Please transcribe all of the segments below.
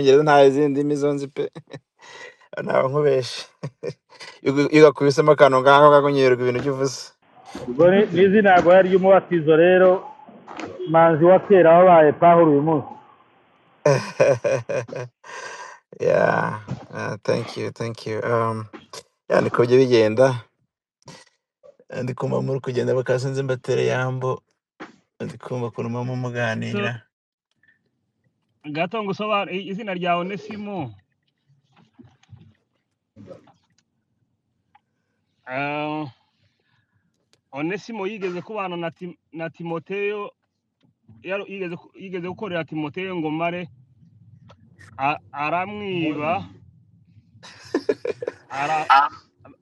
icyongereza nta izindi mizonzi pe ntawe nkubeshe iyo gakubisemo akantu ngako kakunyerwa ibintu by'uvuze ubwo n'izina ntabwo yari ry'umubatizo rero manzi wa kera wabaye pahuro uyu munsi. yeah thank you yeah niko byo bigenda ndi kumva muri kugenda bakasinze mbatere yambo ndi kumva ukuntu mama muganira gato ngusobanura izina rya Onesimo. Onesimo yigeze kubana na Timoteyo, yigeze gukorera Timoteyo ngo mare aramwiba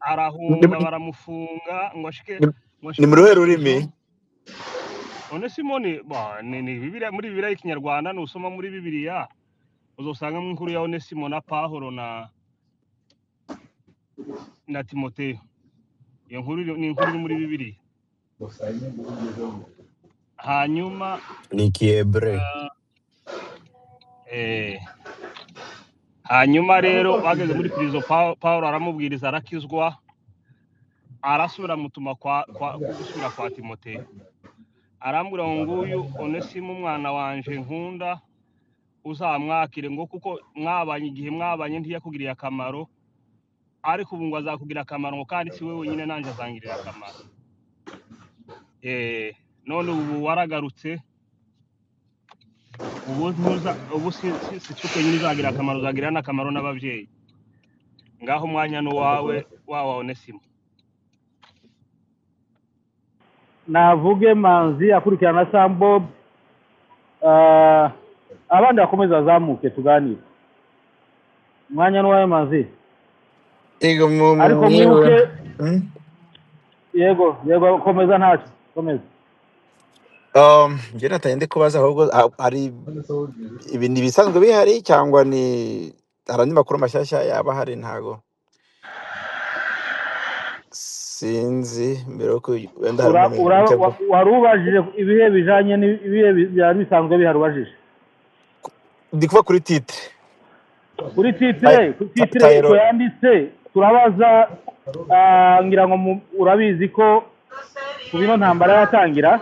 arahunga baramufunga ngo ashike ni muri ruhe rurimi Onesimo ni Bibiliya, muri Bibiliya y'Ikinyarwanda nusoma muri Bibiliya uzosangamo inkuru ya Onesimo na Pawulo na Timoteyo. Iyo nkuru ni inkuru muri Bibiliya. Hanyuma ni Kiebre hanyuma rero bageze muri prison, Pawulo aramubwiriza arakizwa, arasubira mutuma gusubira kwa Timoteyo, arambwira ngo nguyu Onesimo umwana wanje nkunda uzamwakire ngo kuko mwabanye igihe mwabanye ntiyakugiriye akamaro, ariko ubu ngo azakugira akamaro ngo kandi si wewe nyine nanje azangirira akamaro. None ubu waragarutse, ubu si nyine uzagira akamaro, uzagirira n'akamaro n'ababyeyi. Ngaho umwanya no wawe Onesimo. Navuge manzi akurikirana na Sam Bob, abandi bakomeza azamuke tuganire. Umwanya no wawe manzi. Ariko mwibuke yego komeza ntacyo komeza. Njye natanye kubaza ahubwo ari ibintu bisanzwe bihari cyangwa ni harandi makuru mashyashya yaba hari? Ntago sinzi mbere ko wenda warubajije ibihe bijanye n'ibihe byari bisanzwe biharubajije. Ndi kuva kuri titre ko yanditse turabaza, ngira ngo urabizi ko kubino ntambara yatangira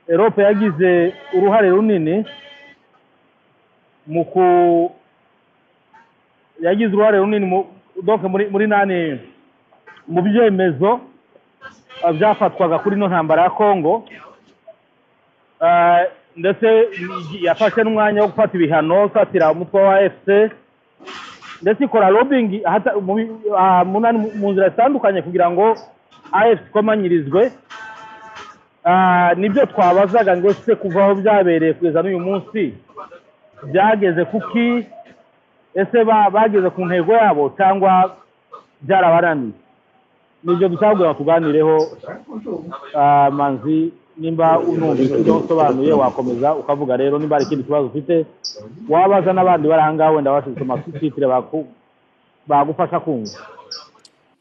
Europe yagize uruhare runini muri nani mu byemezo byafatwaga kuri no ntambara ya Kongo, ndetse yafashe n'umwanya wo gufata ibihano satira umutwe wa AFC, ndetse ikora lobbying mu nzira zitandukanye kugira ngo AFC komanyirizwe. Nibyo twabazaga ngo se kuva aho byabereye kugeza n'uyu munsi byageze kuki, ese bageze ku ntego yabo cyangwa byarabaraniye? Nibyo dusabwa tuganireho. Manzi nimba unumva icyo usobanuye wakomeza ukavuga, rero nimba ari ikindi kibazo ufite wabaza n'abandi bari ahangaha wenda basoma titre bagufasha kumva.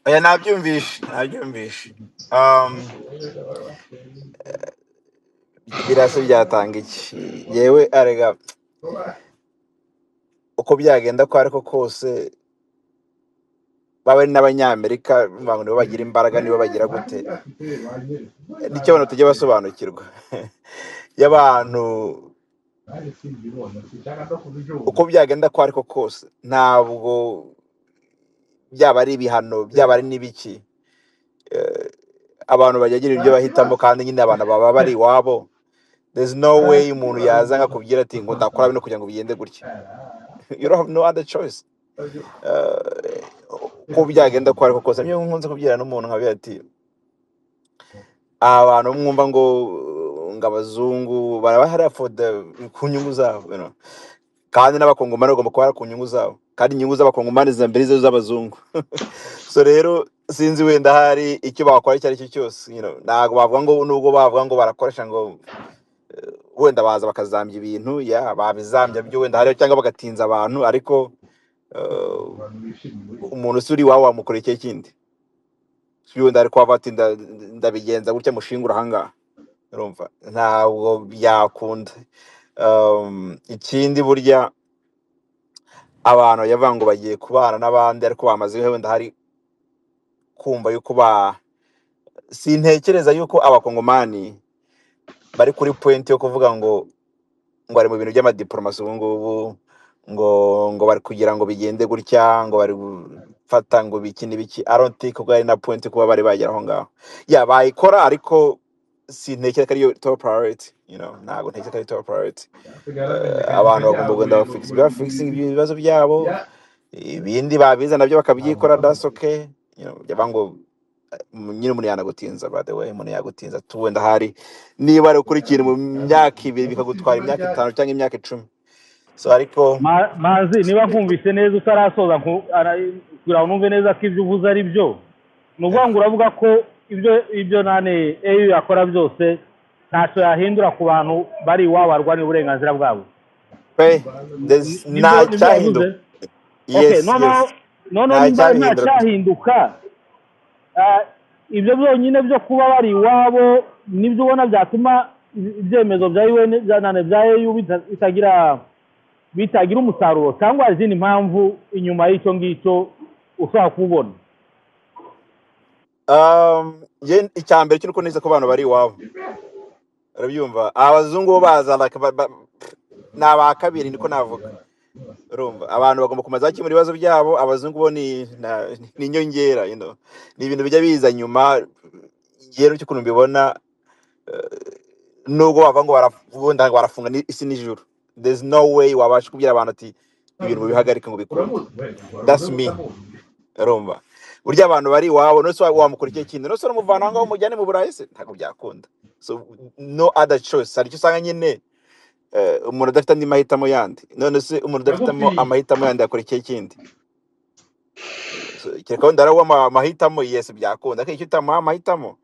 Oya nabyumvishe birase byatanga iki yewe arega uko byagenda ko ariko kose babe n'abanyamerika nibo bagira imbaraga, nibo bagira gute, nicyo abantu tujye basobanukirwa y'abantu uko byagenda ko ariko kose ntabwo byaba ari ibihano byaba ari n'ibiki, abantu bagira ibyo bahitamo kandi nyine abantu baba bari iwabo. There's no way umuntu yaza nkakubwira ati ngo ndakora bino kugira ngo bigende gutya. You don't have no other choice. Uko byagenda ko ariko kose niyo nkunze kubyira n'umuntu nkabira ati abantu mwumva ngo abazungu barabahara for the kunyungu zabo, kandi n'abakongomani bagomba kuba ku nyungu zabo, kandi inyungu z'abakongomani zambere izo z'abazungu. So rero sinzi wenda hari icyo bakora icyo ari cyo cyose, ntabwo bavuga ngo nubwo bavuga ngo barakoresha ngo wenda baza bakazambya ibintu babizambya byo wenda hari cyangwa bagatinza abantu, ariko umuntu usuri wawe wamukoreye iki kindi si wenda ariko bava ati ndabigenza gutya mushingura ahangaha. urumva ntabwo byakunda. Ikindi burya abantu yavuga ngo bagiye kubana n'abandi ariko bamaze wenda hari kumva yuko sintekereza yuko abakongomani bari kuri point yo kuvuga ngo bari mu bintu by'amadiplomasi ubu ngubu, ngo bari kugira ngo bigende gutya, ngo bari gufata ngo biki n'ibiki. I don't think ubwo ari na point kuba bari bagera aho ngaho. Bayikora ariko sintekereza ko ariyo top priority, ntabwo ntekereza ko ari top priority. Abantu bagomba kugenda bafixing ibibazo byabo, ibindi babiza nabyo bakabyikora, that's okay. Byaba ngo nyine umuntu yanagutinza, by the way, umuntu yagutinza tu wenda hari niba ari ukurikira mu myaka 2 bikagutwara imyaka 5 cyangwa imyaka 10. So ariko Manzi, niba nkumvise neza utarasoza kugira ngo numve neza ko ibyo uvuze ari byo, ni ukuvuga ngo uravuga ko ibyo nane EU yakora byose ntacyo yahindura ku bantu bari iwabo barwanira uburenganzira bwabo. nta cyahinduka. Okay, nta cyahinduka. Ibyo byonyine byo kuba bari iwabo nibyo ubona byatuma ibyemezo bya UN bya EU bitagira umusaruro, cyangwa hari izindi mpamvu inyuma y'icyo ngicyo ushobora kubona? Icya mbere cy'uko neza ko abantu bari iwabo, urabyumva. Abazungu bo baza ni aba kabiri, niko navuga. Urumva abantu bagomba kumaza bakemura ibibazo byabo, abazungu bo ni inyongera, ni ibintu bijya biza nyuma. Rero cy'ukuntu mbibona, nubwo bava ngo barafunga isi n'ijuru, there's no way wabasha kubwira abantu ati ibintu bihagarika ngo bikunde. That's me. Urumva burya abantu bari iwabo nose wamukurikiye ikintu nose uramuvana ngaho umujyane mu Burayi se ntabwo byakunda. So no other choice. Hari icyo usanga nyine umuntu adafite andi mahitamo yandi, none se umuntu udafitemo amahitamo yandi yakurikiye ikindi. Kereka wenda ari amahitamo, yes byakunda, ariko icyo utamuha amahitamo,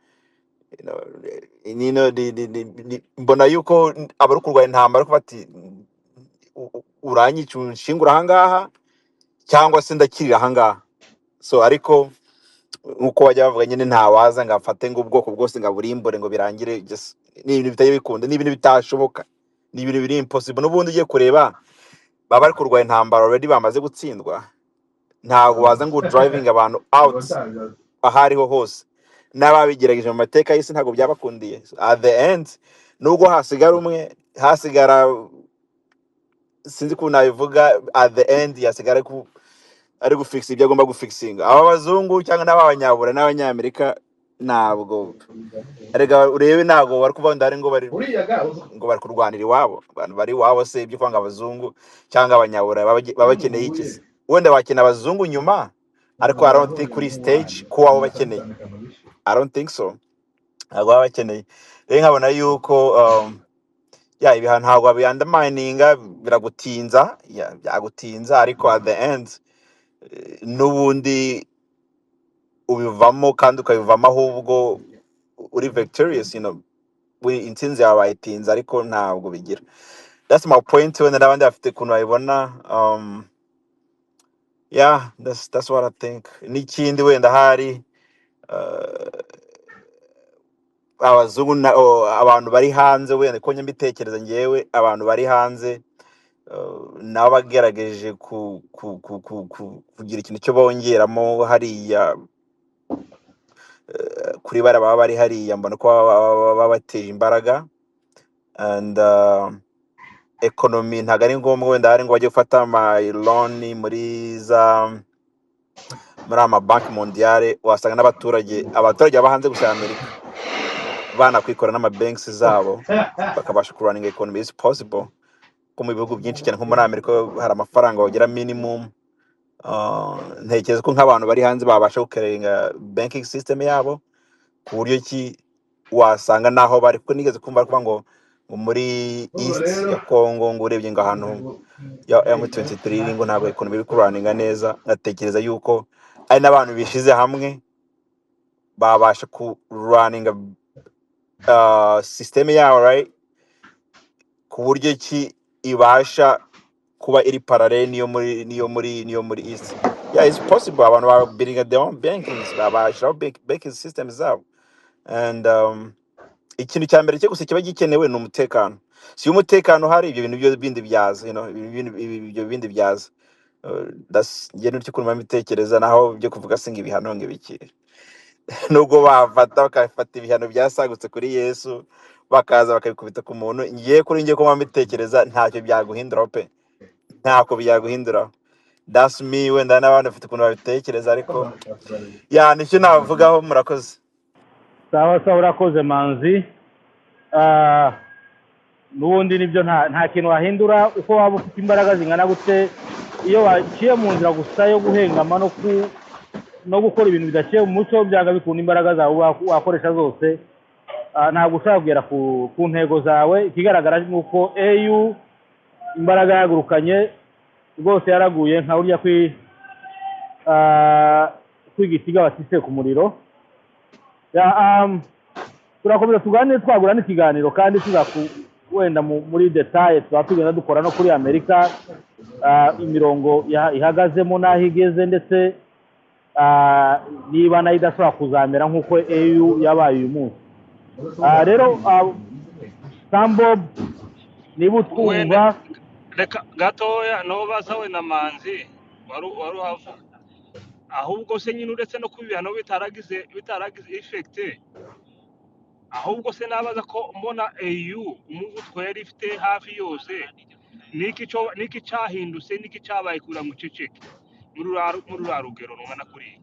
mbona yuko abari kurwanya intambara ko bati uranyica unshingura ahangaha cyangwa se ndakirira ahangaha. So ariko nkuko wajya bavuga nyine ntawaza ngo afate ngo ubwoko bwose ngo burimbure ngo birangire. Ni ibintu bitari bikunda, ni ibintu bitashoboka, ni ibintu biri impossible. N'ubundi ugiye kureba baba bari kurwanya intambara already bamaze gutsindwa, ntabwo waza ngo driving abantu out ahariho hose. N'ababigerageje mu mateka y'isi ntabwo byabakundiye. At the end nubwo hasigara umwe, hasigara sinzi ko nabivuga, at the end yasigara ari gufixa ibyo agomba gufixisinga. Aba bazungu cyangwa n'abanyabura n'abanyamerika ntabwo erega urebe ntabwo bari kuvuga ndare ngo bari kurwanira iwabo. Abantu bari iwabo se ibyo kwanga abazungu cyangwa abanyabura babakeneye iki? Wenda bakena abazungu nyuma, ariko I don't think kuri stage ko wabo bakeneye. I don't think so. Ntabwo baba bakeneye. Rero nkabona yuko ibiha ntabwo biyandamininga, biragutinza, byagutinza, ariko at the end n'ubundi ubivamo kandi ukabivamo ahubwo uri victorious, intsinzi yawe bayitinze, ariko ntabwo bigira. That's my point. Wenda n'abandi bafite ukuntu babibona. That's what I think. N'ikindi wenda hari abazungu abantu bari hanze, wenda ko nyambitekereza ngewe, abantu bari hanze nabo bagerageje kugira ikintu cyo bongeramo hariya kuri baba bari hariya, mbona ko baba bateje imbaraga. And economy ntabwo ari ngombwa wenda hari ngo bajye gufata loan muri amabanki mondiale. Wasanga n'abaturage baba hanze gusa Amerika banakwikora n'amabanks zabo bakabasha kurunning economy is possible. Ko mu bihugu byinshi cyane nko muri Amerika hari amafaranga bagera minimum. Ntekereza ko nk'abantu bari hanze babasha gukerenga banking system yabo ku buryo ki wasanga naho bari, kuko nigeze kumva ngo muri east ya Congo ngo urebye ngo ahantu ya M23 ngo ntabwo economy iri kurunninga neza. Natekereza yuko ari n'abantu bishize hamwe babasha kurunninga system yabo right, ku buryo ki ibasha kuba iri parallel niyo muri east. It's possible. Abantu ba building their own bankings, babasha banking systems zabo. And ikintu cya mbere cyo gusa kiba gikenewe ni umutekano. Si umutekano hari ibyo bintu byo bindi byaza, ibyo bindi byaza. Njye n'icyo kuruma mbitekereza naho byo kuvuga singa ibihano ngibiki. Nubwo bakafata ibihano byasagutse kuri Yesu bakaza bakabikubita ku muntu, ngiye kuri njye ko mbitekereza ntacyo byaguhinduraho pe, ntako byaguhinduraho. That's me, wenda n'abandi bafite ukuntu babitekereza, ariko ya nicyo navugaho. Murakoze. sawa urakoze Manzi. N'ubundi nibyo nta kintu wahindura uko waba ufite imbaraga zingana gute, iyo waciye mu nzira gusa yo guhengama no gukora ibintu bidaciye mu muco, byanga bikunda imbaraga zawe wakoresha zose, ntabwo ushobora kugera ku ntego zawe. Ikigaragara ni uko AU imbaraga yagurukanye rwose yaraguye nka burya kwigitiga batise ku muriro. Turakomeza tuganire twagura n'ikiganiro, kandi wenda muri detaye tuba tugenda dukora no kuri Amerika, imirongo ihagazemo n'aho igeze, ndetse niba nayo idashobora kuzamera nk'uko AU yabaye uyu munsi. Rero Sambo, niba utwumva reka gatoya no baza we na Manzi wari uhavuga, ahubwo se nyine uretse no kuba ibihano bitaragize effect, ahubwo se nabaza ko mbona AU umugutwe yari ifite hafi yose, niki cyahindutse, niki cyabaye kura mu ceceke muri rugero rungana kuri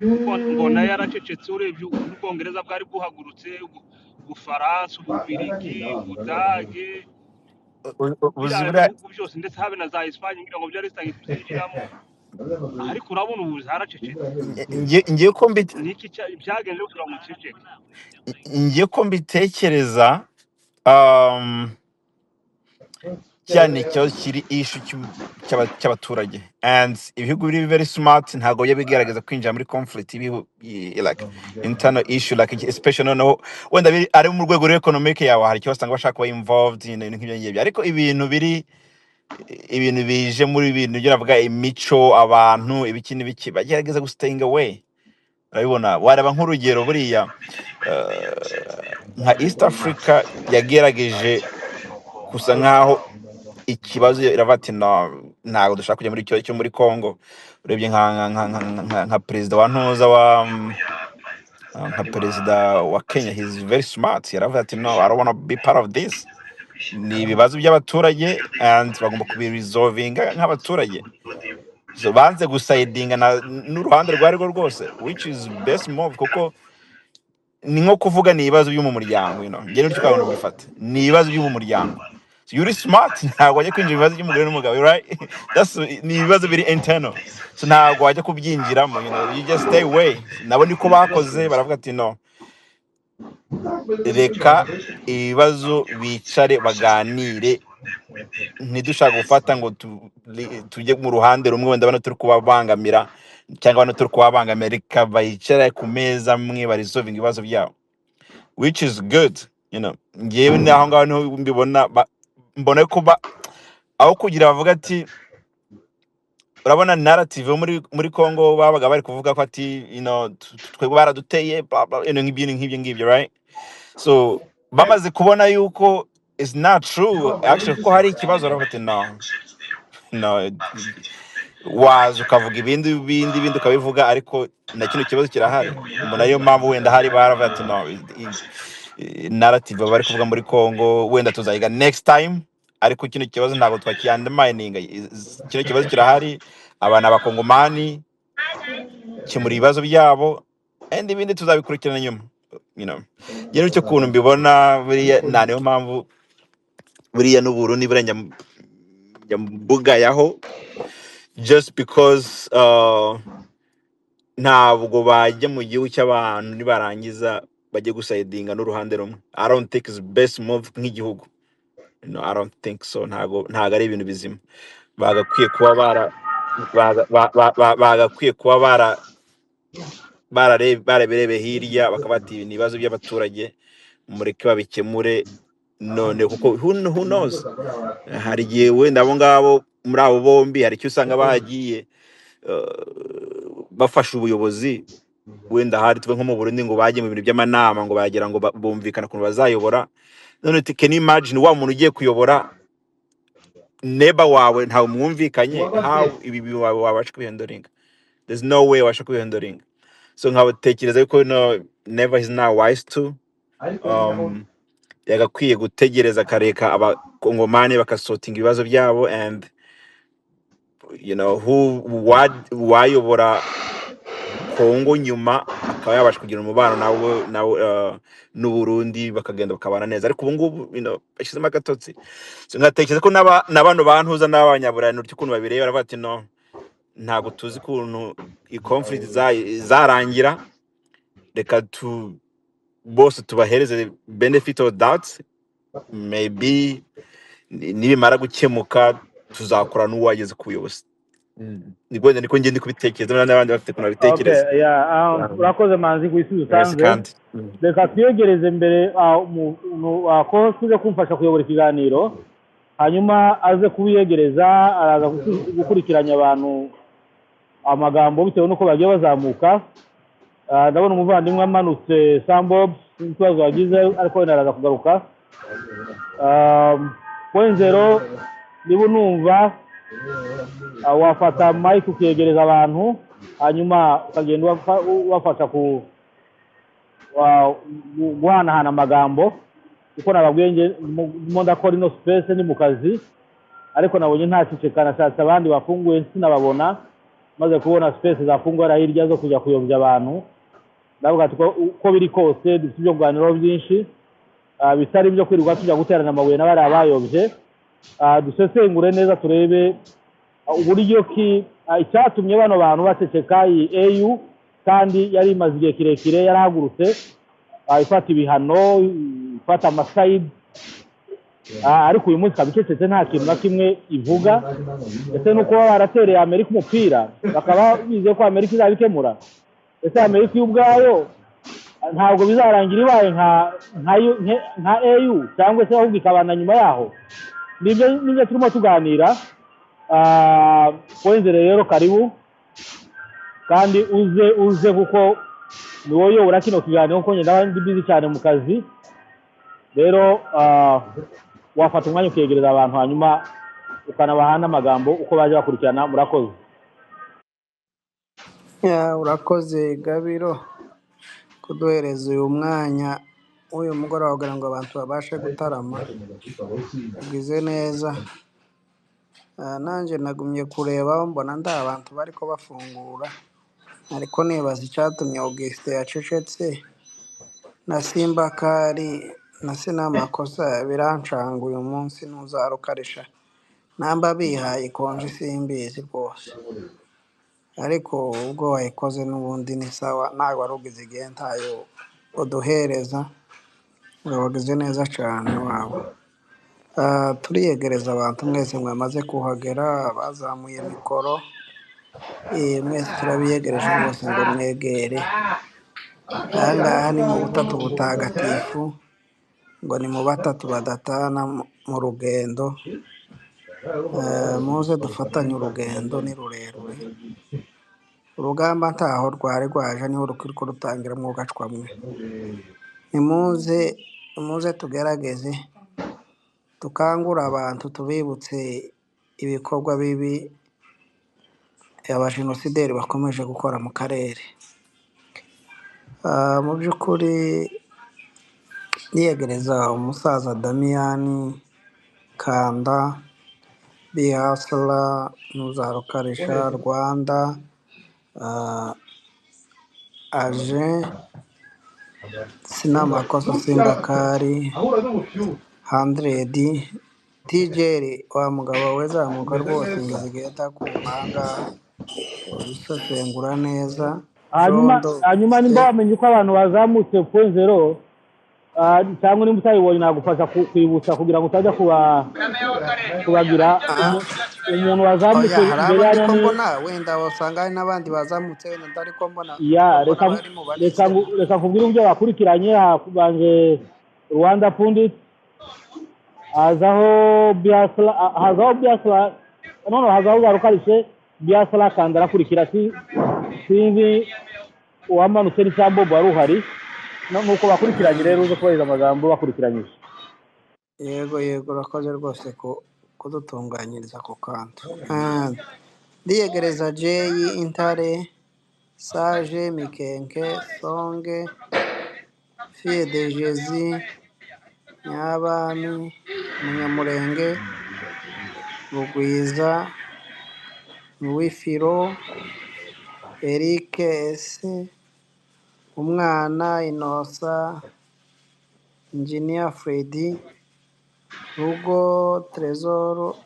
mbona yaracecetse. Urebye Ubwongereza bwari buhagurutse, Ubufaransa, Ububirigi, Ubudage, byose, ndetse habe na za Espanye ngira ngo byari bitangiye kuzigiramo, ariko urabona ubu zaracecetse. Ngiye ko niki byagenze kura mu ceceke. ngiye ko mbitekereza, cyane ikibazo kiri issue cy'abaturage, and ibihugu biri very smart ntago bijya bigaragaza kwinjira muri conflict like internal issue, like especially no wenda ari mu rwego rw'economic yawe, hari icyo usanga bashaka kuba involved nk'ibyo ngibyo, ariko ibintu bije muri ibintu byo navuga imico, abantu, ibiki n'ibiki, bagerageza gustaying away. Urabibona, wareba nk'urugero buriya nka East Africa yagerageje gusa nkaho ikibazo iravati ntago dushaka kujya muri cyo muri Congo. Urebye nka perezida wa ntoza nka perezida wa Kenya, he's very smart, yaravuze ati no, I don't want to be part of this. Ni ibibazo by'abaturage and bagomba kubiresolvinga nk'abaturage, so banze gusidinga n'uruhande rwari rwo rwose, which is best move, kuko ni nko kuvuga ni ibibazo byo mu muryango, njye n'icyo kabona bifata ni ibibazo byo mu muryango. So you're smart, ntabwo wajya kwinjira ibibazo by'umugore n'umugabo, right? Ni ibibazo biri internal, so ntabwo wajya kubyinjiramo, you just stay away. Nabo niko bakoze, baravuga ati no, reka ibibazo bicare baganire, ntidushaka gufata ngo tujye mu ruhande rumwe, wenda bano turi kubabangamira cyangwa bano turi kubabangamira, reka bayicare ku meza amwe barisolving ibibazo byabo, which is good. Ngewe naho ngaho niho mbona ko aho kugira bavuga ati, urabona narrative muri Congo babaga bari kuvuga ko ati twebwe baraduteye nk'ibyo ngibyo, right? So bamaze kubona yuko it's not true actually, ko hari ikibazo, baravuga ati no, waza ukavuga ibindi ukabivuga, ariko na kino kibazo kirahari. Mbona ariyo mpamvu wenda hari baravuga ati no, narrative bari kuvuga muri Congo wenda tuzayiga next time, ariko kino kibazo ntabwo twakiandamininga. Kino kibazo kirahari, abana b'Abakongomani kimura ibibazo byabo, and ibindi tuzabikurikirana nyuma. Rero icyo kuntu mbibona buriya niyo mpamvu buriya n'Uburundi burenya mbuga yaho, just because ntabwo bajya mu gihugu cy'abantu nibarangiza bajye gusidinga n'uruhande rumwe. I don't think it's best move nk'igihugu. I don't think so. Ntago ari ibintu bizima. Bagakwiye kuba baraberebe hirya, bakabati ibibazo by'abaturage mureke babikemure none, kuko who knows, hari igihe wenda abo ngabo muri abo bombi hari icyo usanga bagiye bafasha ubuyobozi wenda hari tuve nko mu Burundi ngo bagiye mu bintu by'amanama ngo bagira ngo bumvikana kuntu bazayobora. None can you imagine wa muntu ugiye kuyobora neba wawe ntawe mwumvikanye, how ibi wabasha kubihandoringa? There's no way wabasha kubihandoringa. So nkabatekereza yuko never is now wise to yagakwiye gutegereza kareka abakongomani bakasotinga ibibazo byabo, and you know wayobora Kongo nyuma akaba yabasha kugira umubano nawe n'Uburundi bakagenda bakabana neza. Ariko ubu ngubu bashyizemo agatotsi. So ngatekereza ko n'abantu bantuza n'abanyaburani ukuntu babireba baravuga ati no, ntago tuzi kuntu i conflict zarangira, reka bose tubahereze benefit of doubt, maybe nibimara gukemuka tuzakora n'uwageze ku buyobozi. Niko ngende kubitekereza n'abandi bafite kuntu babitekereza. Urakoze Manzi ku isi utanze. Reka twiyegereze mbere ko tuje kumfasha kuyobora ikiganiro, hanyuma aze kubiyegereza, araza gukurikiranya abantu amagambo bitewe nuko bagiye bazamuka. Ndabona umuvandimwe amanutse Sambob ikibazo yagize, ariko naraza kugaruka. Point zero, niba numva wafata mic ukiyegereza abantu, hanyuma ukagenda wafasha guhanahana amagambo, kuko nababwiye mo ndakora ino space ni mu kazi, ariko nabonye ntaceceka, nashatse abandi bafunguye sinababona, maze kubona space zafunguye hirya zo kujya kuyobya abantu. Ndavuga ati uko biri kose dufite ibyo kuganiraho byinshi, bitari byo kwirirwa tujya guterana amabuye n'abari abayobye. Dusesengure neza turebe uburyo ki icyatumye bano bantu baceceka iyi AU, kandi yari imaze igihe kirekire yarahagurutse ifata ibihano, ifata amasayidi, ariko uyu munsi kabicecetse nta kintu na kimwe ivuga. Ese nuko baratereye Amerika umupira bakaba bize ko Amerika izabikemura? Ese Amerika y'ubwayo ntabwo bizarangira ibaye nka AU, cyangwa se ahubwo ikabana nyuma yaho? Nibyo turimo tuganira. Poinze rero karibu, kandi uze kuko ni wowe uyobora kino kiganiro, kuko njye ndi busy cyane mu kazi. Rero wafata umwanya ukiyegereza abantu, hanyuma ukanabahana amagambo uko baje bakurikirana. Murakoze. Urakoze Gabiro kuduhereza uyu mwanya uyu mugoroba kugira ngo abantu babashe gutarama. Ugize neza. Nanjye nagumye kureba, mbona nda abantu bariko bafungura, ariko nibaza icyatumye Auguste yacecetse na Simbakari na Sinamakosa birancanga uyu munsi. Ntuzarukarisha namba bihaye konje simbizi rwose, ariko ubwo wayikoze n'ubundi ni sawa. ntabwo wari ugize igihe ntayo uduhereza, wagize neza cyane wawe. Turiyegereza abantu mwese mwamaze kuhagera, bazamuye mikoro, mwese turabiyegereje rwose ngo mwegere. Ahangaha ni mu butatu butagatifu, ngo ni mu batatu badatana mu rugendo. Muze dufatanye, urugendo ni rurerure, urugamba ntaho rwari rwaje, niho rukiriko rutangira mwugacwamwe. Nimuze tugerageze tukangura abantu, tubibutse ibikorwa bibi abajenosideri bakomeje gukora mu karere. Mu by'ukuri niyegereza umusaza Damiyani Kanda, Bihasla, Ntuzarukarisha, Rwanda, Aje, Sinamakosa, Simbakari, 100, TJ wa mugabo we zamuka rwose, ngizigiye takumanga usesengura neza. Hanyuma nimba wamenye uko abantu bazamutse point zero, cyangwa nimba utayibonye nagufasha kwibutsa kugira ngo utajya kubagira umuntu wazamutse imbere y'aho. Mbona wenda wasanga hari n'abandi bazamutse, wenda ndari ko mbona. Reka kubwira ibyo bakurikiranye. Banje Rwanda Pundit, hazaho Biasla, hazaho Zarukarishe, Biasla Kanda arakurikira. Sinzi uwamanutse ni Sambobo wari uhari nuko bakurikiranye rero uze kubahiriza amagambo bakurikiranyije. yego yego urakoze rwose kudutunganyiriza ako kantu. Ndiyegereza Jeyi Intare Sage Mikenke Songe Fille de Jésus Nyabami Munyamurenge Rugwiza Wifiro Eric Ese Umwana Inosa Engineer Freddy Rugo Trésor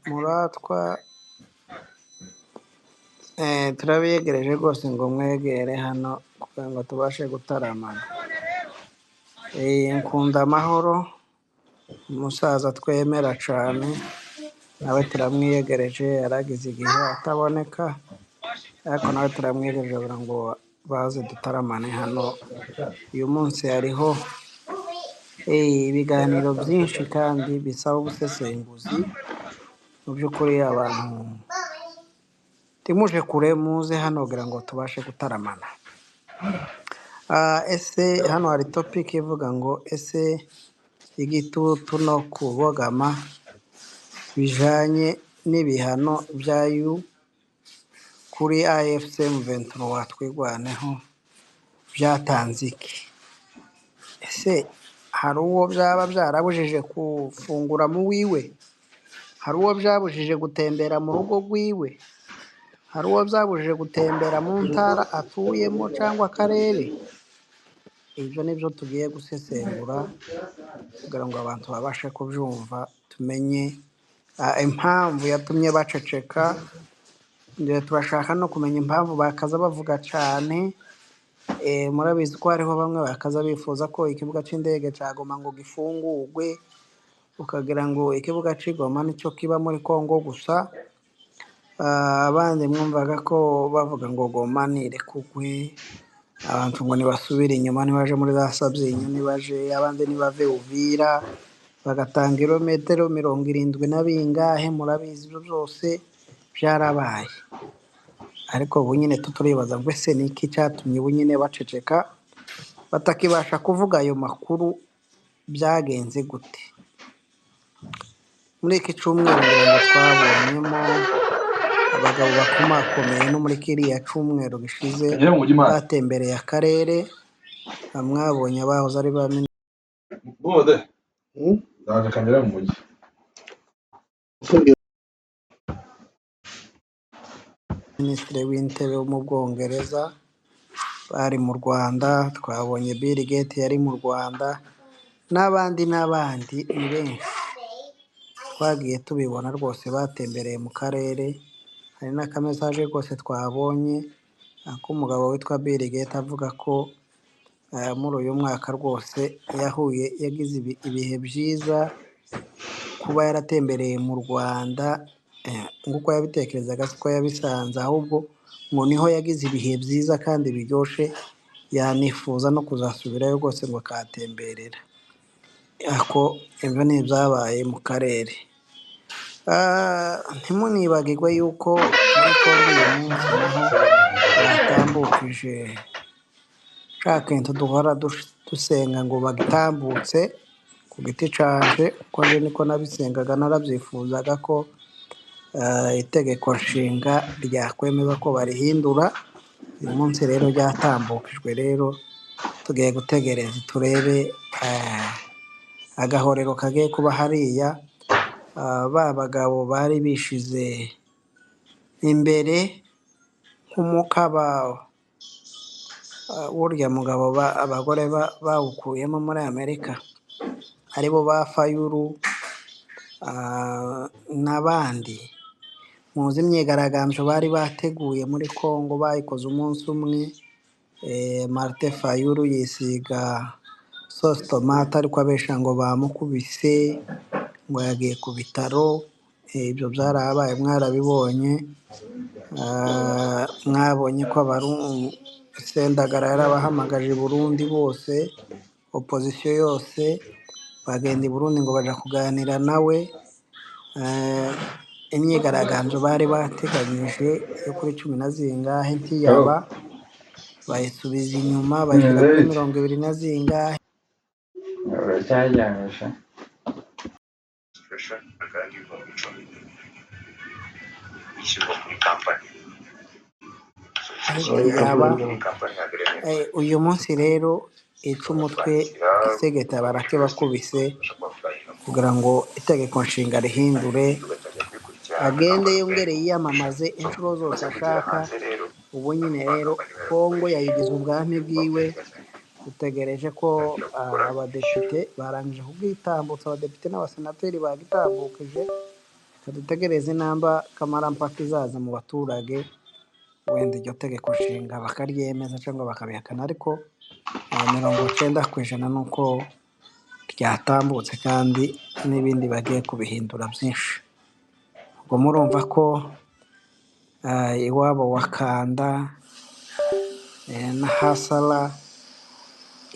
Muratwa. Turabiyegereje rwose ngo mwegere hano kugira ngo tubashe gutaramana. Nkunda amahoro umusaza twemera cyane nawe turamwiyegereje, yaragize igihe ataboneka ariko nawe turamwiyegereje kugira ngo baze dutaramane hano. Uyu munsi hariho ibiganiro byinshi kandi bisaba ubusesenguzi. Mu by'ukuri abantu timuje kure muze hano kugira ngo tubashe gutaramana. Ese hano hari topic ivuga ngo ese igitutu no kubogama bijanye n'ibihano byayu kuri AFC M23 twigwaneho byatanze iki? Ese hari uwo byaba byarabujije gufungura mu wiwe? Hari uwo byabujije gutembera mu rugo rwiwe? Hari uwo byabujije gutembera mu ntara atuyemo cyangwa akarere? Ibyo nibyo tugiye gusesengura kugira ngo abantu babashe kubyumva, tumenye impamvu yatumye baceceka. Turashaka no kumenya impamvu bakaza bavuga cyane. Murabizi ko hariho bamwe bakaza bifuza ko ikibuga cy'indege cya Goma ngo gifungurwe, ukagira ngo ikibuga cy'Igoma nicyo kiba muri Kongo gusa. Abandi mwumvaga ko bavuga ngo Goma nirekugwe, abantu ngo nibasubire inyuma, nibaje muri za Sabyinyo, nibaje abandi nibave Uvira bagatanga kilometero 70 na bingahe. Murabizi ibyo byose byarabaye, ariko ubu nyine tuturibaza ngo ese ni iki cyatumye ubu nyine baceceka batakibasha kuvuga ayo makuru? Byagenze gute? Muri iki cyumweru ngira ngo twabonyemo abagabo bakomakomeye, no muri kiriya cyumweru gishize batembereye akarere. Mwabonye abahoze ari ba minisitiri w'intebe wo mu Bwongereza bari mu Rwanda, twabonye Bill Gates yari mu Rwanda, n'abandi ni benshi twagiye tubibona rwose batembereye mu karere. Hari n'akamesaje rwose twabonye k'umugabo witwa Bill Gates avuga ko muri uyu mwaka rwose yagize ibihe byiza kuba yaratembereye mu Rwanda. Nk'uko yabitekerezaga siko yabisanze, ahubwo ngo niho yagize ibihe byiza kandi biryoshye, yanifuza no kuzasubirayo rwose ngo akahatemberera. Ako ibyo ni ibyabaye mu karere. Ntimunibagirwe yuko muri Kongo uyu munsi naho batambukije cya kintu duhora dusenga ngo bagitambutse ku giti canje, uko nje niko nabisengaga, narabyifuzaga ko itegeko nshinga ryakwemeza ko barihindura. Uyu munsi rero ryatambukijwe, rero tugiye gutegereza turebe agahorero kagiye kuba hariya. Ba bagabo bari bishize imbere nk'umukaba, burya mugabo abagore bawukuyemo muri Amerika, aribo ba Fayulu n'abandi. Muzi imyigaragambyo bari bateguye muri Kongo, bayikoze umunsi umwe. Martin Fayulu yisiga sosi tomate, ariko abesha ngo bamukubise, ngo yagiye ku bitaro. Ibyo byarabaye, mwarabibonye. Mwabonye ko Sendagara yarabahamagaje i Burundi bose, opozisiyo yose bagenda i Burundi ngo baja kuganira nawe. Imyigaragambyo bari bateganyije yo kuri 10 ntiyaba. bayisubiza inyuma bayishyira kuri 20 na zingahe uracyajyanisha yaba uyu munsi rero ica umutwe Gisegeta barake bakubise kugira ngo itegeko nshinga rihindure agende yongere yiyamamaze inshuro zose ashaka. Ubu nyine rero Kongo yayigize ubwami bwiwe, dutegereje ko abadepite barangije kubwitambutsa, abadepite n'abasenateri bagitambukije, dutegereze inamba kamarampaka izaza mu baturage, wenda iryo tegeko nshinga bakaryemeza cyangwa bakabihakana, ariko 90% ni uko ryatambutse kandi n'ibindi bagiye kubihindura byinshi. ubwo murumva ko iwabo wa Kanda na Hasala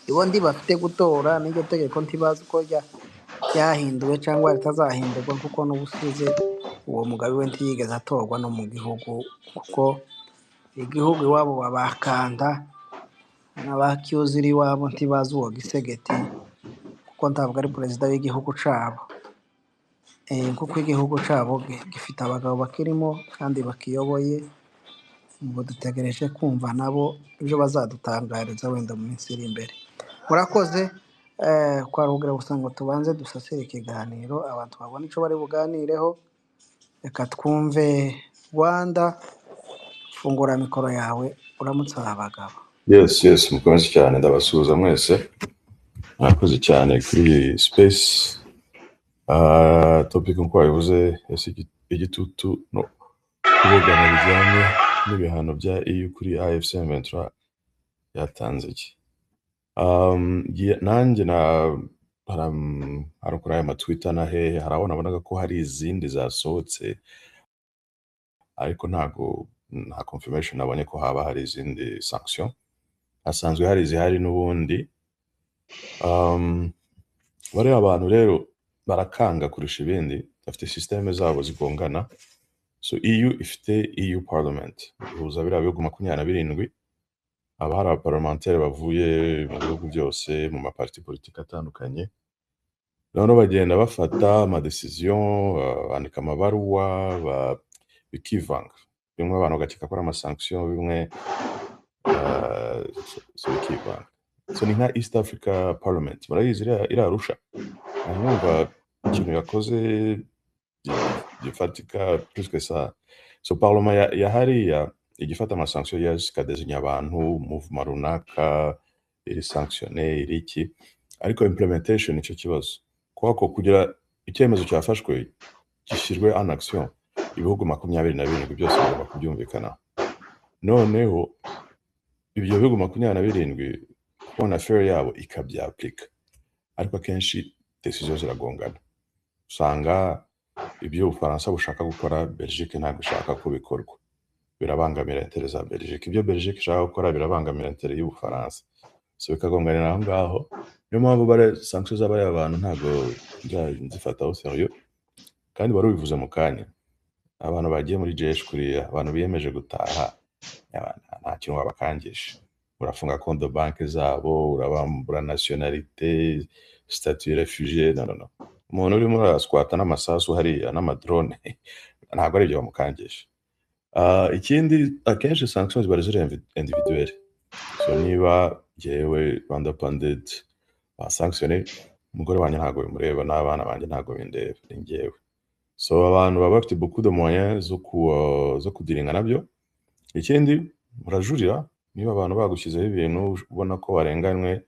ibo ndi bafite gutora n'iryo tegeko ntibazi ko ryahinduwe cyangwa ritazahindurwa, kuko n'ubusize uwo mugabe we ntiyigeze atorwa no mu gihugu, kuko igihugu iwabo babakanda n'abakyuziri iwabo ntibazi uwo Gisegeti, kuko ntabwo ari perezida w'igihugu cyabo. Kuko igihugu cyabo gifite abagabo bakirimo kandi bakiyoboye. Ngo dutegereje kumva nabo ibyo bazadutangariza wenda mu minsi iri imbere. Murakoze kwarugira gusa ngo tubanze dusasire ikiganiro abantu babona icyo bari buganireho. Reka twumve Rwanda, fungura mikoro yawe uramutse abagabo. Yes mukomeze cyane, ndabasuhuza mwese, mwakoze cyane kuri space. Topic nkuko wabivuze igitutu no kubegana bijyanye n'ibihano bya EU kuri AFC M23 yatanze iki. Nanjye hari kuri aya matwitter na hehe harabonaga ko hari izindi zasohotse, ariko nta confirmation nabonye ko haba hari izindi sanction. Hasanzwe hari zihari n'ubundi. Bari abantu rero barakanga kurusha ibindi, bafite systeme zabo zigongana. So EU ifite EU Parliament, ihuza biriya bihugu 27, haba hari abaparlementaire bavuye mu bihugu byose mu maparti politiki atandukanye. Noneho bagenda bafata amadecision, bandika amabaruwa, bikivanga. Bimwe abantu bagakeka ko ari amasanction, bimwe bikivanga. So ni nka East Africa Parliament, murayizi iri Arusha. Numva ikintu yakoze gifatika plus que ça. So parlement ya hariya igifata amasanction yazikadezinya abantu movement runaka iri sanctionner iriki, ariko implementation nicyo kibazo. Kwako kugira icyemezo cyafashwe gishyirwe en action, ibihugu 27 byose bagomba kubyumvikana. Noneho ibyo bihugu 27 kubona affaire yabo ikabyaplika, ariko akenshi decision ziragongana. Usanga ibyo Ufaransa bushaka gukora Belgique ntabwo ishaka ko bikorwa, birabangamira intérêt za Belgique. Ibyo Belgique ishaka gukora birabangamira intérêt y'Ubufaransa, so bikagonganira aho ngaho. Niyo mpamvu bare sanctions z'abari abantu ntabwo nzifataho serieux, kandi bari bivuze mu kanya. Abantu bagiye muri JH kuriya, abantu biyemeje gutaha, nta kintu babakangisha. Urafunga compte de banque zabo, urabambura nationalité, statut réfugié, no. Umuntu urimo arasquata n'amasasu hariya n'amadrone ntabwo ari byo bamukangisha. Ikindi akenshi sanctions bari ziri individuelle. So niba jewe Rwanda Pandit sanctionné, umugore wanjye ntabwo bimureba, n'abana banjye ntabwo bindeba, ni njyewe. So abantu baba bafite beaucoup de moyens zo kudiringa nabyo. Ikindi murajurira, niba abantu bagushyizeho ibintu ubona ko warenganywe,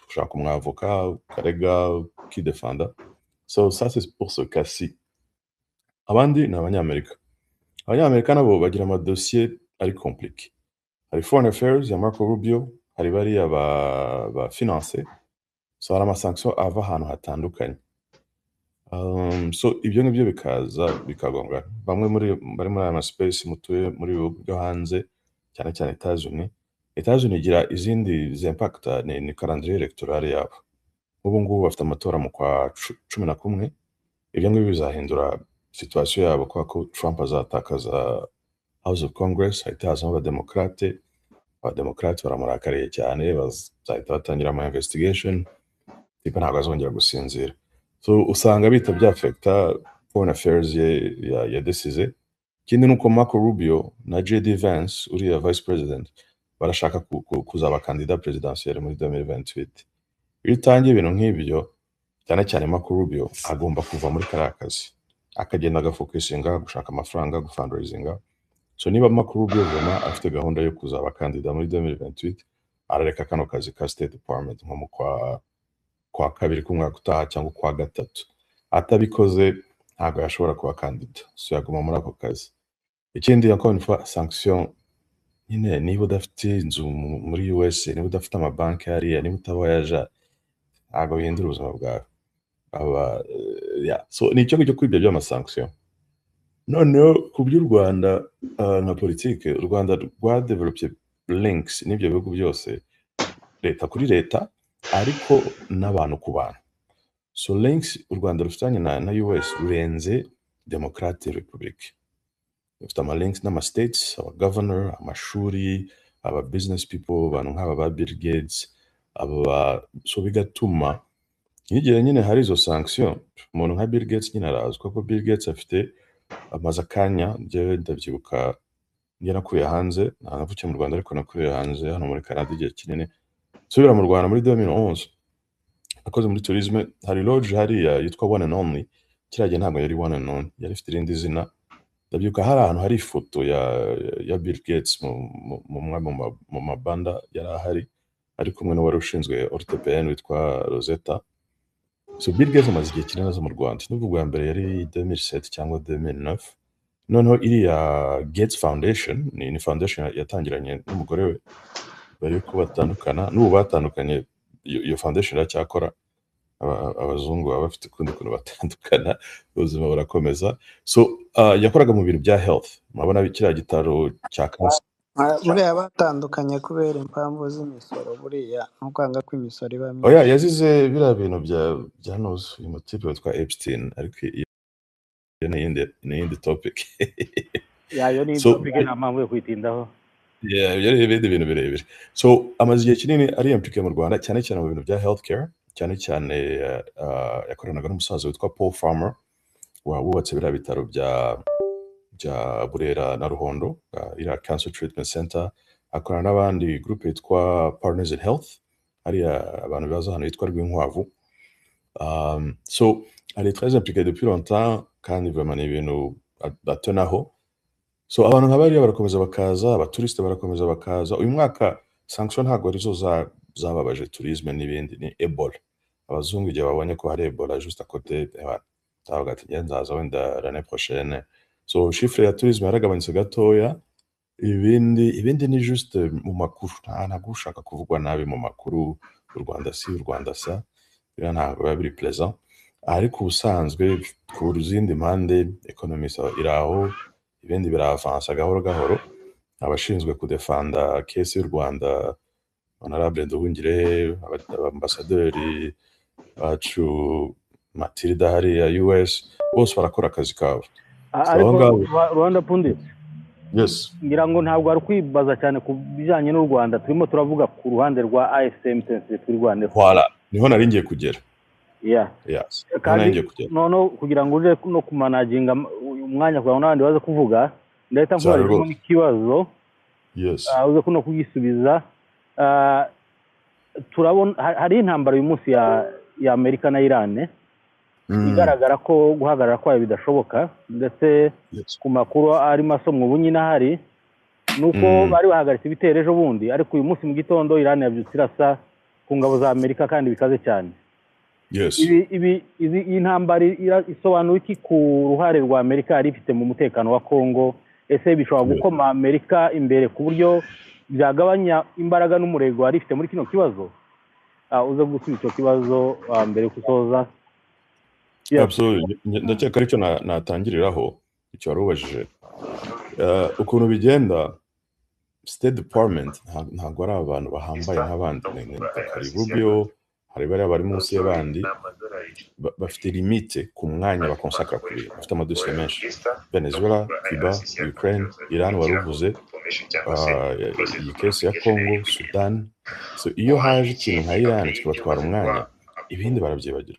ushaka umwavoka ukarega ukidefanda. So ça c'est pour ce cas-ci. Abandi ni Abanyamerika. Abanyamerika nabo bagira amadosiye ari compliqué. Hari Foreign Affairs ya Marco Rubio, hari bariya ba finance. So hari amasanction ava ahantu hatandukanye. So ibyo ngibyo bikaza bikagongana. Bamwe bari muri aya space mutuye muri bihugu byo hanze, cyane cyane Etats-Unis igira izindi zimpacta ni calendrier electoral yabo. Ubu ngubu bafite amatora mu kwa 11. Ibyo ngibyo bizahindura situation yabo, kwa ko Trump azatakaza House of Congress, hahita hazamo abademokrate, abademokrate baramurakariye cyane, bazahita batangira ama investigation, tipo ntabwo azongera gusinzira. So usanga bita byafekta foreign affairs ya decisive. Ikindi nuko Marco Rubio na JD Vance uriya vice president barashaka kuzaba kandida presidentiel muri 2028. Iyo utangiye ibintu nk'ibyo, cyane cyane Marco Rubio agomba kuva muri kariya kazi akagenda agafokusinga gushaka amafaranga, gufundraisinga. So niba Marco Rubio vema afite gahunda yo kuzaba kandida muri 2028, arareka kano kazi ka State Department nko mu kwa kabiri k'umwaka utaha cyangwa kwa gatatu. Atabikoze ntabwo yashobora kuba kandida, so yaguma muri ako kazi. Ikindi encore une fois, sanction nyine, niba udafite inzu muri US, niba udafite amabanki hariya, niba utabayaja, ntabwo bihindura ubuzima bwawe. So ni icyo ngicyo kuri ibyo by'amasanction. Noneho ku by'u Rwanda nka politike, u Rwanda rwadevelopye links n'ibyo bihugu byose, leta kuri leta ariko n'abantu ku bantu. So links u Rwanda rufitanye na US rurenze Democratic Republic. Rufite ama links n'ama states, aba governor, amashuri, aba business people, abantu nk'aba ba Bill Gates, so bigatuma igihe nyine hari izo sanction, umuntu nka Bill Gates nyine arazwi ko Bill Gates afite amaze akanya, njyewe ndabyibuka njye nakuye hanze, navukiye mu Rwanda ariko nakuye hanze hano muri Canada igihe kinini. Subira mu Rwanda muri 2011 akoze muri tourisme, hari lodge hariya yitwa One and Only. Kiriya gihe ntabwo yari One and Only, yari ifite irindi zina. Ndabyibuka hari ahantu hari ifoto ya Bill Gates mu mabanda yari ahari, ari kumwe n'uwari ushinzwe ORTPN witwa Rosetta. So Bill Gates amaze igihe kinini aza mu Rwanda, n'ubwo bwa mbere yari 2007 cyangwa 2009. Noneho iriya Gates Foundation ni foundation yatangiranye n'umugore we bari ko batandukana, n'ubu batandukanye. Iyo foundation iracyakora, abazungu baba bafite kundi kuntu batandukana, ubuzima burakomeza. So yakoraga mu bintu bya health, murabona kiriya gitaro cya cancer. Buriya batandukanye kubera impamvu z'imisoro, buriya no kwanga ko imisoro iba myinshi. Yazize biriya bintu bya noze, uyu mutipe witwa Epstein, ariko iyo ni iyindi topic. Yayo ni topic nta mpamvu yo kwitindaho. Yari ibindi bintu birebire. So amaze igihe kinini ari impliqué mu Rwanda, cyane cyane mu bintu bya healthcare, cyane cyane yakoranaga n'umusaza witwa Paul Farmer wubatse biriya bitaro bya Burera na Ruhondo, iriya Cancer Treatment Center. Akorana n'abandi groupe yitwa Partners in Health, hariya abantu baza hano yitwa Rwinkwavu. So ari très impliqué depuis longtemps, kandi vraiment ni ibintu atonaho. So abantu nk'abariya barakomeza bakaza, abaturiste barakomeza bakaza. Uyu mwaka sanction ntabwo arizo zababaje tourisme n'ibindi, ni Ebola. Abazungu igihe babonye ko hari Ebola juste à côté, bavuga ati nzaza wenda l'année prochaine. So chiffre ya tourisme yaragabanutse gatoya. Ibindi ni juste mu makuru, ntabwo ushaka kuvugwa nabi mu makuru. U Rwanda si u Rwanda sa, ntabwo biba biri pleasant. Ariko ubusanzwe ku zindi mpande economy iraho, ibindi biravansa gahoro. Abashinzwe kudefanda case y'u Rwanda, honorable Nduhungirehe, abambasaderi bacu Matilda hariya US, bose barakora akazi kabo. Ariko Rwanda Pundit, yes, ngira ngo ntabwo ari kwibaza cyane ku bijyanye n'u Rwanda, turimo turavuga ku ruhande rwa AFCM tw'u Rwanda. Voilà, niho nari ngiye kugera. Yes. Kandi no kugira ngo uje no kumanaginga umwanya kwa n'abandi baza kuvuga, ndahita mvuga ikibazo. Yes. Uze kuno kugisubiza. Turabona hari intambara uyu munsi ya Amerika na Iran. Igaragara ko guhagarara kwayo bidashoboka, ndetse ku makuru ari masomwe bunyina hari nuko bari bahagaritse ibitero ejo bundi, ariko uyu munsi mu gitondo Iran yabyutse irasa ku ngabo za Amerika kandi bikaze cyane. Yes. Ibi intambara isobanura iki ku ruhare rwa Amerika ari ifite mu mutekano wa Kongo? Ese bishobora gukoma Amerika imbere ku buryo byagabanya imbaraga n'umurego ari ifite muri kino kibazo? Uze gusubiza icyo kibazo mbere kusoza. Absolutely. Ndakeka aricyo natangiriraho icyo warubajije. Ukuntu bigenda, State Department ntabwo ari abantu bahambaye nk'abandi. Hari Rubio, hari bari munsi y'abandi, bafite limite ku mwanya bakonsakra kuri, bafite amadosiye menshi. Venezuela, Cuba, Ukraine, Iran waruvuze, iyi kesi ya Congo, Sudan. So iyo haje ikintu nka Iran kibatwara umwanya, ibindi barabyibagirwa.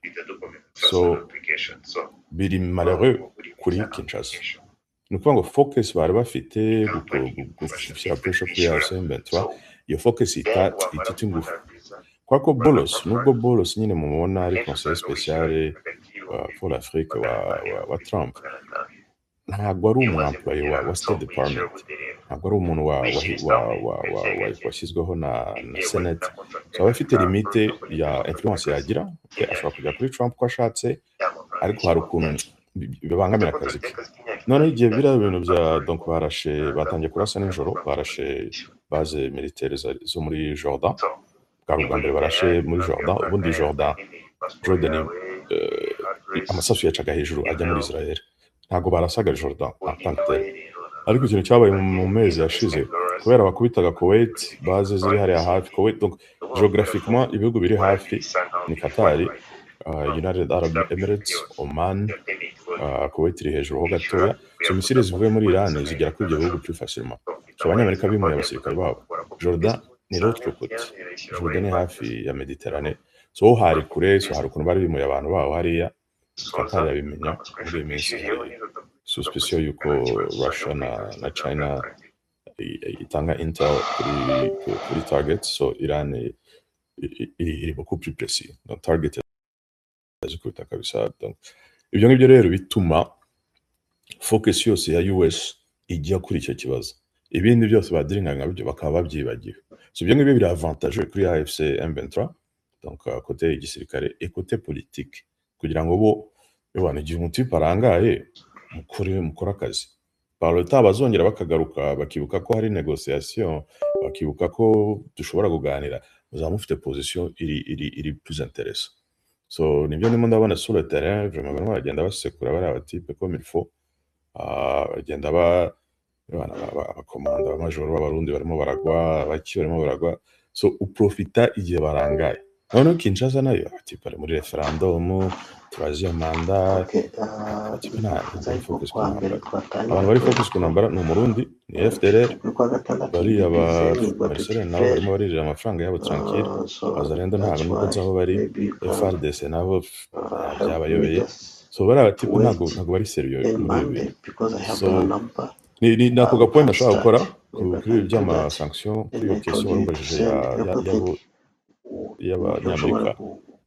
So biri malheureux kuri Kinshasa. Ni ukuvuga ngo focus bari bafite gushyira pressure kuri M23, iyo focus itita ingufu. Kwa ko nubwo Bolos nyine mumubona ari conseiller spécial pour l'Afrique wa Trump, ntabwo ari umwemployé wa State Department, ntabwo ari umuntu washyizweho na Senate. So aba afite limite ya influence yagira, ashobora kujya kuri Trump ko ashatse, ariko hari ukuntu bibangamira akazi ke. Noneho igihe biriya bintu bya donc batangiye kurasa nijoro, barashe base militaire zo muri Jordan, bwa mbere barashe muri Jordan, ubundi Jordan amasasu yacaga hejuru ajya muri Israel, ntabwo barasaga Jordan en tant que tel. Ariko ikintu cyabaye mu mezi yashize, kubera bakubitaga Kuwait, base ziri hariya hafi Kuwait, donc géographiquement ibihugu biri hafi ni Qatar, United Arab Emirates, Oman, Kuwait iri hejuru ho gatoya. So misile zivuye muri Iran zigera kuri ibyo bihugu plus facilement. So abanyamerika bimuye abasirikare babo. Jordan ni l'autre côté, Jordan ni hafi ya Mediterane. So hari kure, so hari ukuntu bari bimuye abantu babo hariya. Qatar yabimenya muri iyi minsi, suspicion yuko Russia na China itanga intel kuri target. So Iran iri beaucoup plus précis, donc target yazikuta kabisa. Donc ibyo ngibyo rero bituma focus yose ya US ijya kuri icyo kibazo, ibindi byose badiringanga byo bakaba babyibagiwe. So ibyo ngibyo biri avantage kuri AFC M23, donc côté igisirikare et côté politique, kugira ngo bo igihe umutipe arangaye mukora akazi par le temps bazongera bakagaruka, bakibuka ko hari négociation, bakibuka ko dushobora kuganira, muzamufite position iri plus intéressant. So nibyo ndimo ndabona sur le terrain, vraiment barimo bagenda basekura bari abatipe comme il faut, bagenda abakomanda b'amajoro b'abarundi barimo baragwa, baki barimo baragwa. So uprofita igihe barangaye. Noneho Kinshasa nayo abatipe bari muri referendum, troisième mandat, abatipe nta focus ku ntambara. Abantu bari focus ku ntambara ni Umurundi, ni FDLR, bari Marcel nabo barimo baririra amafaranga yabo tranquille, Bazarendo ntabwo nubwo nzaho bari, FARDC nabo byabayobeye. So bari abatipe ntabwo bari serieux muri ibi. So ni nako gapoint nashaka gukora kuri by'ama sanction, kuri iyo question warumbajije y'Abanyamerika.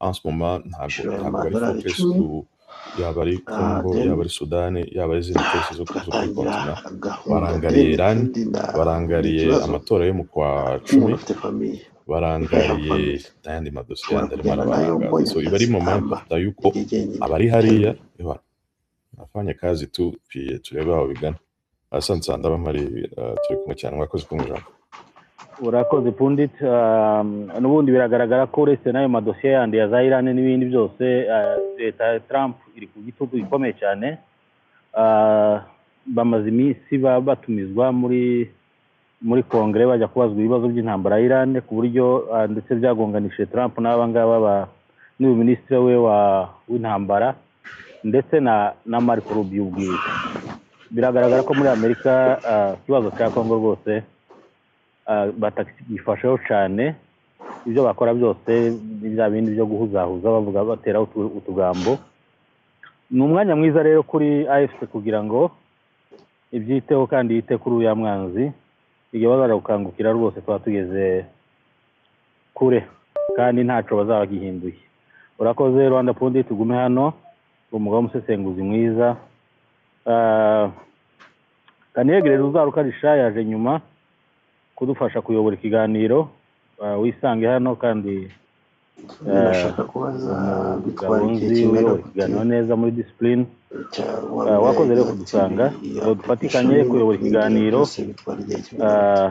En ce moment ntabwo bari focus ku yaba ari Congo, yaba ari Sudan, yaba ari izindi kesi zo kuri kontinent. Barangariye Iran, barangariye amatora yo mu kwa 10, barangariye n'ayandi madosiye yandi arimo arabarangaza. So iba ari moment important yuko abari hariya bafanye kazi tu turebe aho bigana. Asante sana ndabamari, turi kumwe cyane, mwakoze kumujana. Urakoze Pundit. N'ubundi biragaragara ko uretse n'ayo madosiye yandi ya Iran n'ibindi byose, leta ya Trump iri ku gitutu gikomeye cyane. Bamaze iminsi batumizwa muri Kongere bajya kubazwa ibibazo by'intambara ya Iran, ku buryo ndetse byagonganishije Trump n'abangaba n'uyu minisitiri we w'intambara ndetse na Marco Rubio ubwiwe. Biragaragara ko muri Amerika ikibazo cya Congo rwose batakifasheho cyane, ibyo bakora byose bya bindi byo guhuzahuza bavuga batera utugambo. Ni umwanya mwiza rero kuri AFC kugira ngo ibyiteho kandi yite kuri uya mwanzi, igihe bazara gukangukira rwose tuba tugeze kure kandi ntaco bazaba gihinduye. Urakoze Rwanda Pundit, tugume hano, umugabo umusesenguzi mwiza. Kanegere uzarukarisha yaje nyuma kudufasha kuyobora ikiganiro, wisange hano kandi ndashaka kubaza bitwarinzi ikiganiro neza muri discipline. Wakoze rero kudusanga, dufatikanye kuyobora ikiganiro.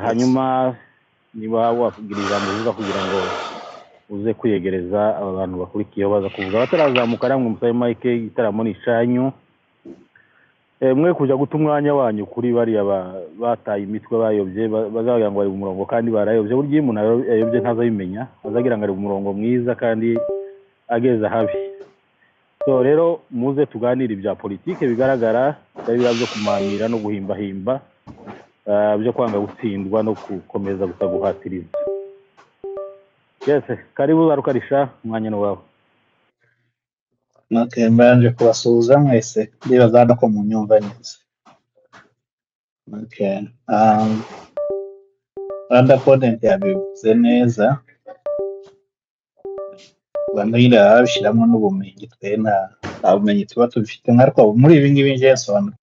Hanyuma niba wakugira ijambo uvuga kugira ngo uze kwiyegereza aba bantu bakurikiyeho baza kuvuga batarazamuka, namwe musabe mike igitaramo n'ishanyu, mwe kuja guta umwanya wanyu kuri bariya bataye imitwe bayobye, bazagira ngo bari mu murongo kandi barayobye. Burya umuntu ayobye ntazabimenya, azagira ngo ari mu murongo mwiza kandi ageza habi. So rero muze tuganire ibya politike bigaragara, bya byo kumanira no guhimbahimba, byo kwanga gutsindwa no gukomeza gusa guhatiriza. Yes, karibu Zarukarisha, umwanya ni wawe. Okay, mbanje kubasuhuza mwese ndibaza no ko munyumva neza. Okay. Rwanda Content yabivuze neza. Rwanda nyine babishyiramo n'ubumenyi twe nta bumenyi tuba tubifite ariko muri ibi ngibi nje nsobanura.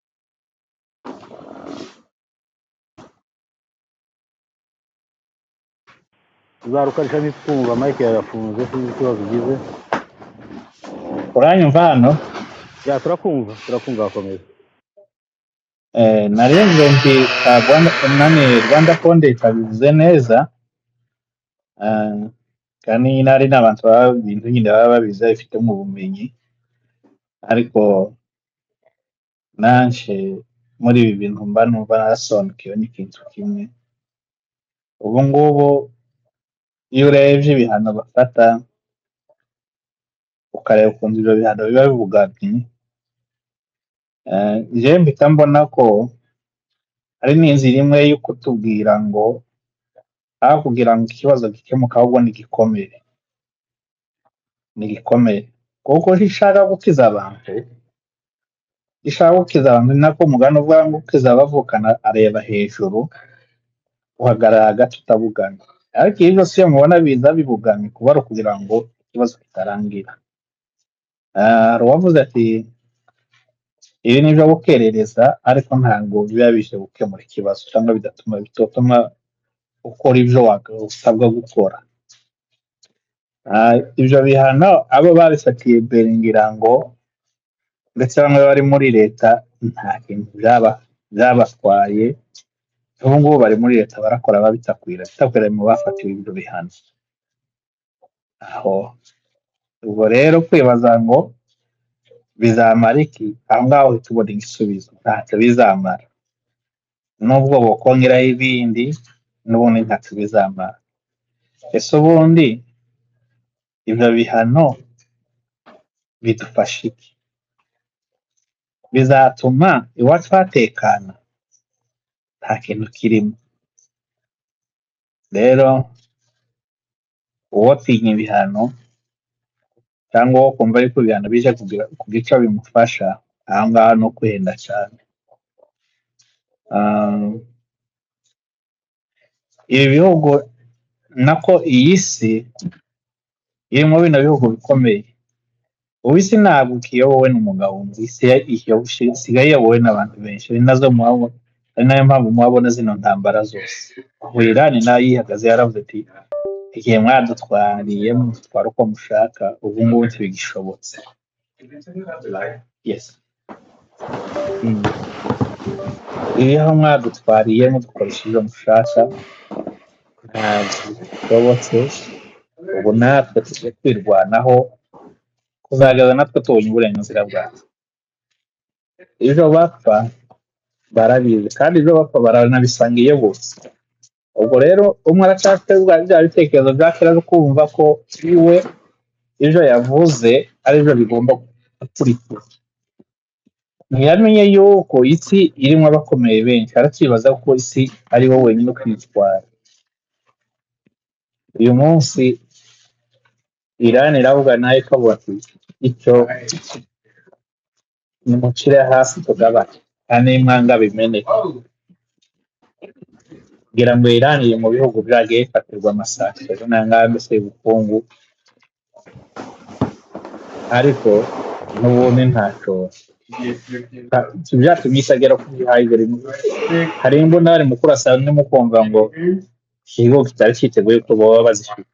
Zarukarisha nitwumva mike yarafunze sinzi ikibazo ugize. Uranyumva hano? Ya turakumva bakomeza. Narenze nti Rwanda Content yabivuze neza. Kandi nari n'abantu ibintu nyine baba babizi bifite mu bumenyi ariko nanje muri ibi bintu mba numva nasobanukiwe n'ikintu kimwe. Ubu ngubu iyo urebye ibihano bafata ukareba ukuntu ibyo bihano biba bivugamye, je mpita mbona ko ari n'inzira imwe yo kutubwira ngo aho kugira ngo ikibazo gikemuka ahubwo ni gikomere kuko ishaka gukiza abantu nako mugano uvuga ngo ukiza abavukana areba hejuru uhagarara hagati utabugana, ariko ibyo si mubona biza bibugamye kuba kugira ngo ikibazo kitarangira. Ruwavuze ati ibi nibyo gukerereza ariko ntabwo biba bije gukemura ikibazo cyangwa bitotuma ukora ibyo usabwa gukora. Ibyo bihano abo babifatiye mbere ngira ngo ndetse bamwe bari muri leta nta kintu byabatwaye, ubu ngubu bari muri leta barakora babitakwira mu bafatiwe ibyo bihano. Aho ubwo rero kwibaza ngo bizamara iki, aho ngaho tubona igisubizo ntacyo bizamara, nubwo bokongeraho ibindi n'ubundi ntacyo bizamara. Ese ubundi ibyo bihano bidufasha iki? Bizatuma iwacu hatekana? Nta kintu kirimo. Rero uwo tinya ibihano cyangwa uwo kumva yuko ibihano bije kugira icyo bimufasha, aha ngaha no kwenda cyane. Ibi bihugu nako iyi si irimo bino bihugu bikomeye, ubu isi ntabwo ikiyobowe n'umugabo umwe, isi isigaye iyobowe n'abantu benshi, ari nazo muhabona, ari nayo mpamvu muhabona zino ntambara zose. Aho Irani nayo yihagaze yaravuze ati igihe mwadutwariye mudutwara uko mushaka, ubu ngubu ntibigishobotse. Yes. Iyo mwadutwariye mudukoresha ibyo mushaka ntabwo bishobotse, ubu natwe tujye kwirwanaho kuzageza natwe tubonye uburenganzira bwacu. Ibyo bapfa barabizi kandi ibyo bapfa baranabisangiye bose. Ubwo rero umwe aracafite bya bitekerezo bya kera zo kumva ko iwe ibyo yavuze ari byo bigomba gukurikizwa. Ntiyamenye yuko isi irimo abakomeye benshi, arakibaza ko isi ari wowe wenyine kwitwara. Uyu munsi Irani iravuga nayo ikavuga ati icyo nimucire hasi tugabane kandi imwanga bimeneke. Ngira ngo Irani iri mu bihugu byagiye bifatirwa amasakiro n'angahe mbese y'ubukungu, ariko n'ubundi ntacyo byatumye itagera ku gihaye rimwe. Hari imbunda bari mu kurasa no kumva ngo igihugu kitari cyiteguye ko baba bazifite.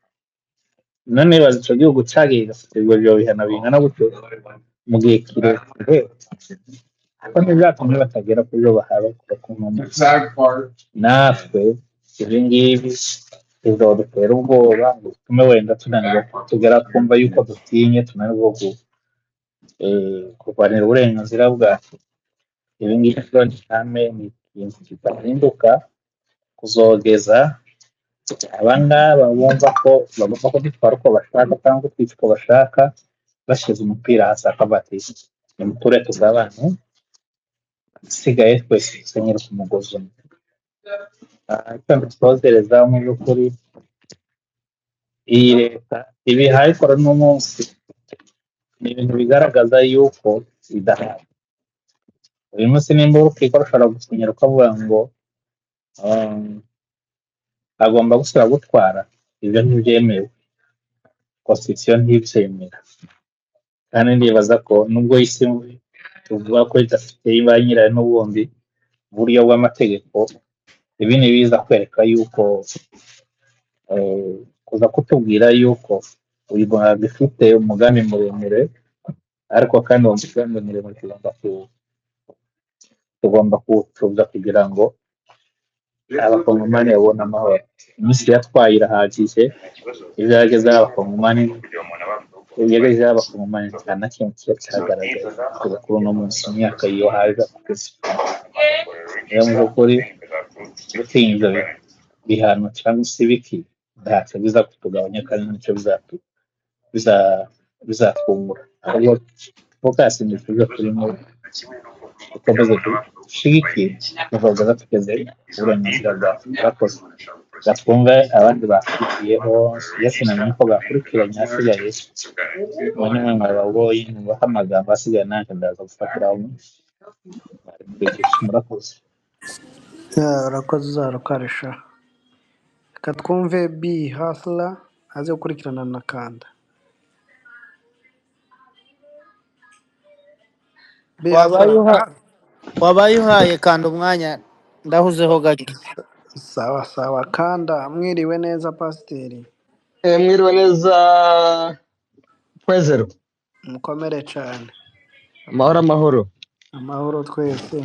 None bazi icyo gihugu cyagiye gafatirwa ibyo bihano bingana gutyo mu gihe kirekire, ariko ntibyatumye batagera ku byo bahawe ku nkomyi. Natwe ibi ngibi bizadutera ubwoba ngo bitume wenda tunanirwa tugera kumva yuko dutinye, tunanirwa kurwanira uburenganzira bwacu. Ibi ngibi rero ni ikintu kidahinduka, kuzogeza abangaba bumva ko bagomba kudutwara uko bashaka cyangwa kutwica uko bashaka, bashyize umupira hasi akavuga ati nimuture tugabane, isigaye twese dusenyere ku mugozi umwe. icyo mbitozereza mu by'ukuri iyi leta ibihaye ikora n'umunsi ni ibintu bigaragaza yuko idahari. uyu munsi nimba urukiko rushobora gusinyira ukavuga ngo agomba gusubira gutwara, ibyo ntibyemewe, constitution ntibyemera. kandi ndibaza ko nubwo isi tuvuga ko idafite ba nyirayo n'ubundi buryo bw'amategeko, ibi ni biza kwereka yuko kuza kutubwira yuko uyu Rwanda ifite umugambi muremure, ariko kandi uwo mugambi muremure tugomba kuwucuza kugira ngo abakongomani babone amahoro. iminsi yatwaye irahagije, ibyagezeho abakongomani yagezeho abakongomani nta na kimwe cyagaragaye kugeza kuri uno munsi, mu myaka iyo haza kugeza niyo mu by'ukuri gutinya ibyo bihano cyangwa se ibiki ntacyo biza kutugabanya kandi nicyo bizatwungura. ahubwo fokasi ni tujya turimo dukomeze dushyigikire tukavuga tugeze uburenganzira bwacu. Murakoze. Twumve abandi bakurikiyeho, sinamenye ko bakurikiranye hasigaye bamwe mwababoye nubaha amagambo asigaye nanjye ndaza gufatiraho. Murakoze. urakoze uzarukarisha. Reka twumve B Hustler aze gukurikirana na Kanda. B Hustler. wabaye uhaye Kanda umwanya ndahuzeho gato. Sawa sawa. Kanda, mwiriwe neza pasiteri. Mwiriwe neza Kwezero. Mukomere cyane. Amahoro. Amahoro twese.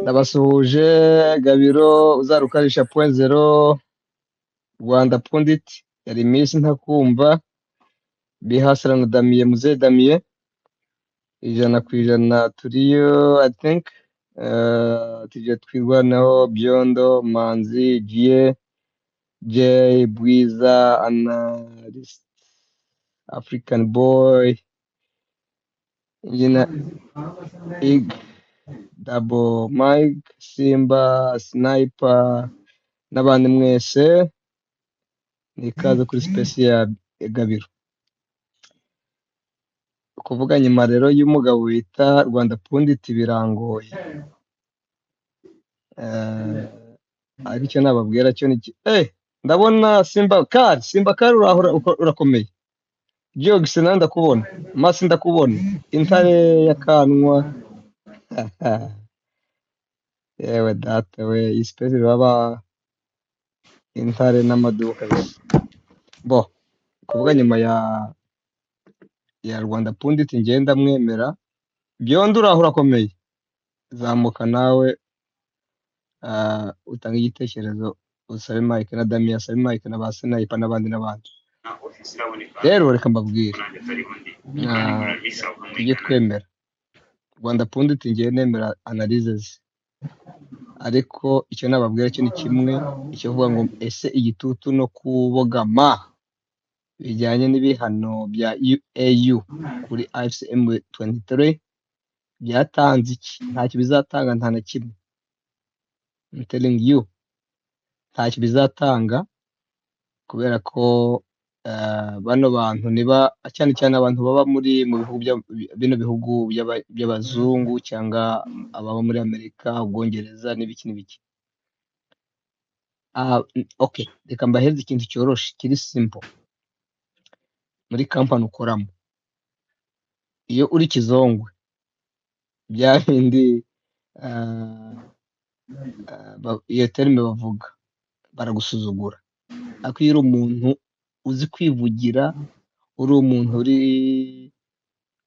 Ndabasuhuje Gabiro uzarukarisha .0 Rwanda Pundit yari iminsi ntakumva. Bihasira na Damiye Muze Damiye 100% turiyo I think tujye twirwanaho Byondo Manzi Gie J Bwiza Analyst African Boy Ingina Ig Double Mike Simba Sniper n'abandi mwese nikaze kuri special Gabiro. Kuvuga nyuma rero y'umugabo wita Rwanda Pundit birangoye. Ariko icyo nababwira cyo ni ndabona Simba Kari urakomeye. Jogis nanda kubona Masi ndakubona Intare yakanwa yewe data we ispezi baba Intare n'amaduka gusa. Bo kuvuga nyuma ya Rwanda Pundit ngenda mwemera. Byondo urakomeye, zamuka nawe utanga igitekerezo usabe Mike na Damiya, usabe Mike na ba Sniper n'abandi. Rero reka mbabwire tujye twemera Rwanda Pundit ngiye nemera analyses, ariko icyo nababwira cyo ni kimwe, icyo vuga ngo ese igitutu no kubogama bijyanye n'ibihano bya EU kuri ICM 23 byatanze iki? Ntacyo bizatanga, nta na kimwe. I'm telling you, ntacyo bizatanga, kubera ko bano bantu niba cyane cyane abantu baba mu bihugu bino bihugu by'abazungu cyangwa ababa muri Amerika, Ubwongereza n'ibiki. Okay, reka mbaheze ikintu cyoroshe kiri simple. Muri kampani ukoramo, iyo uri kizongwe bya bindi iyo terime bavuga baragusuzugura. Ariko iyo uri umuntu uzi kwivugira, uri umuntu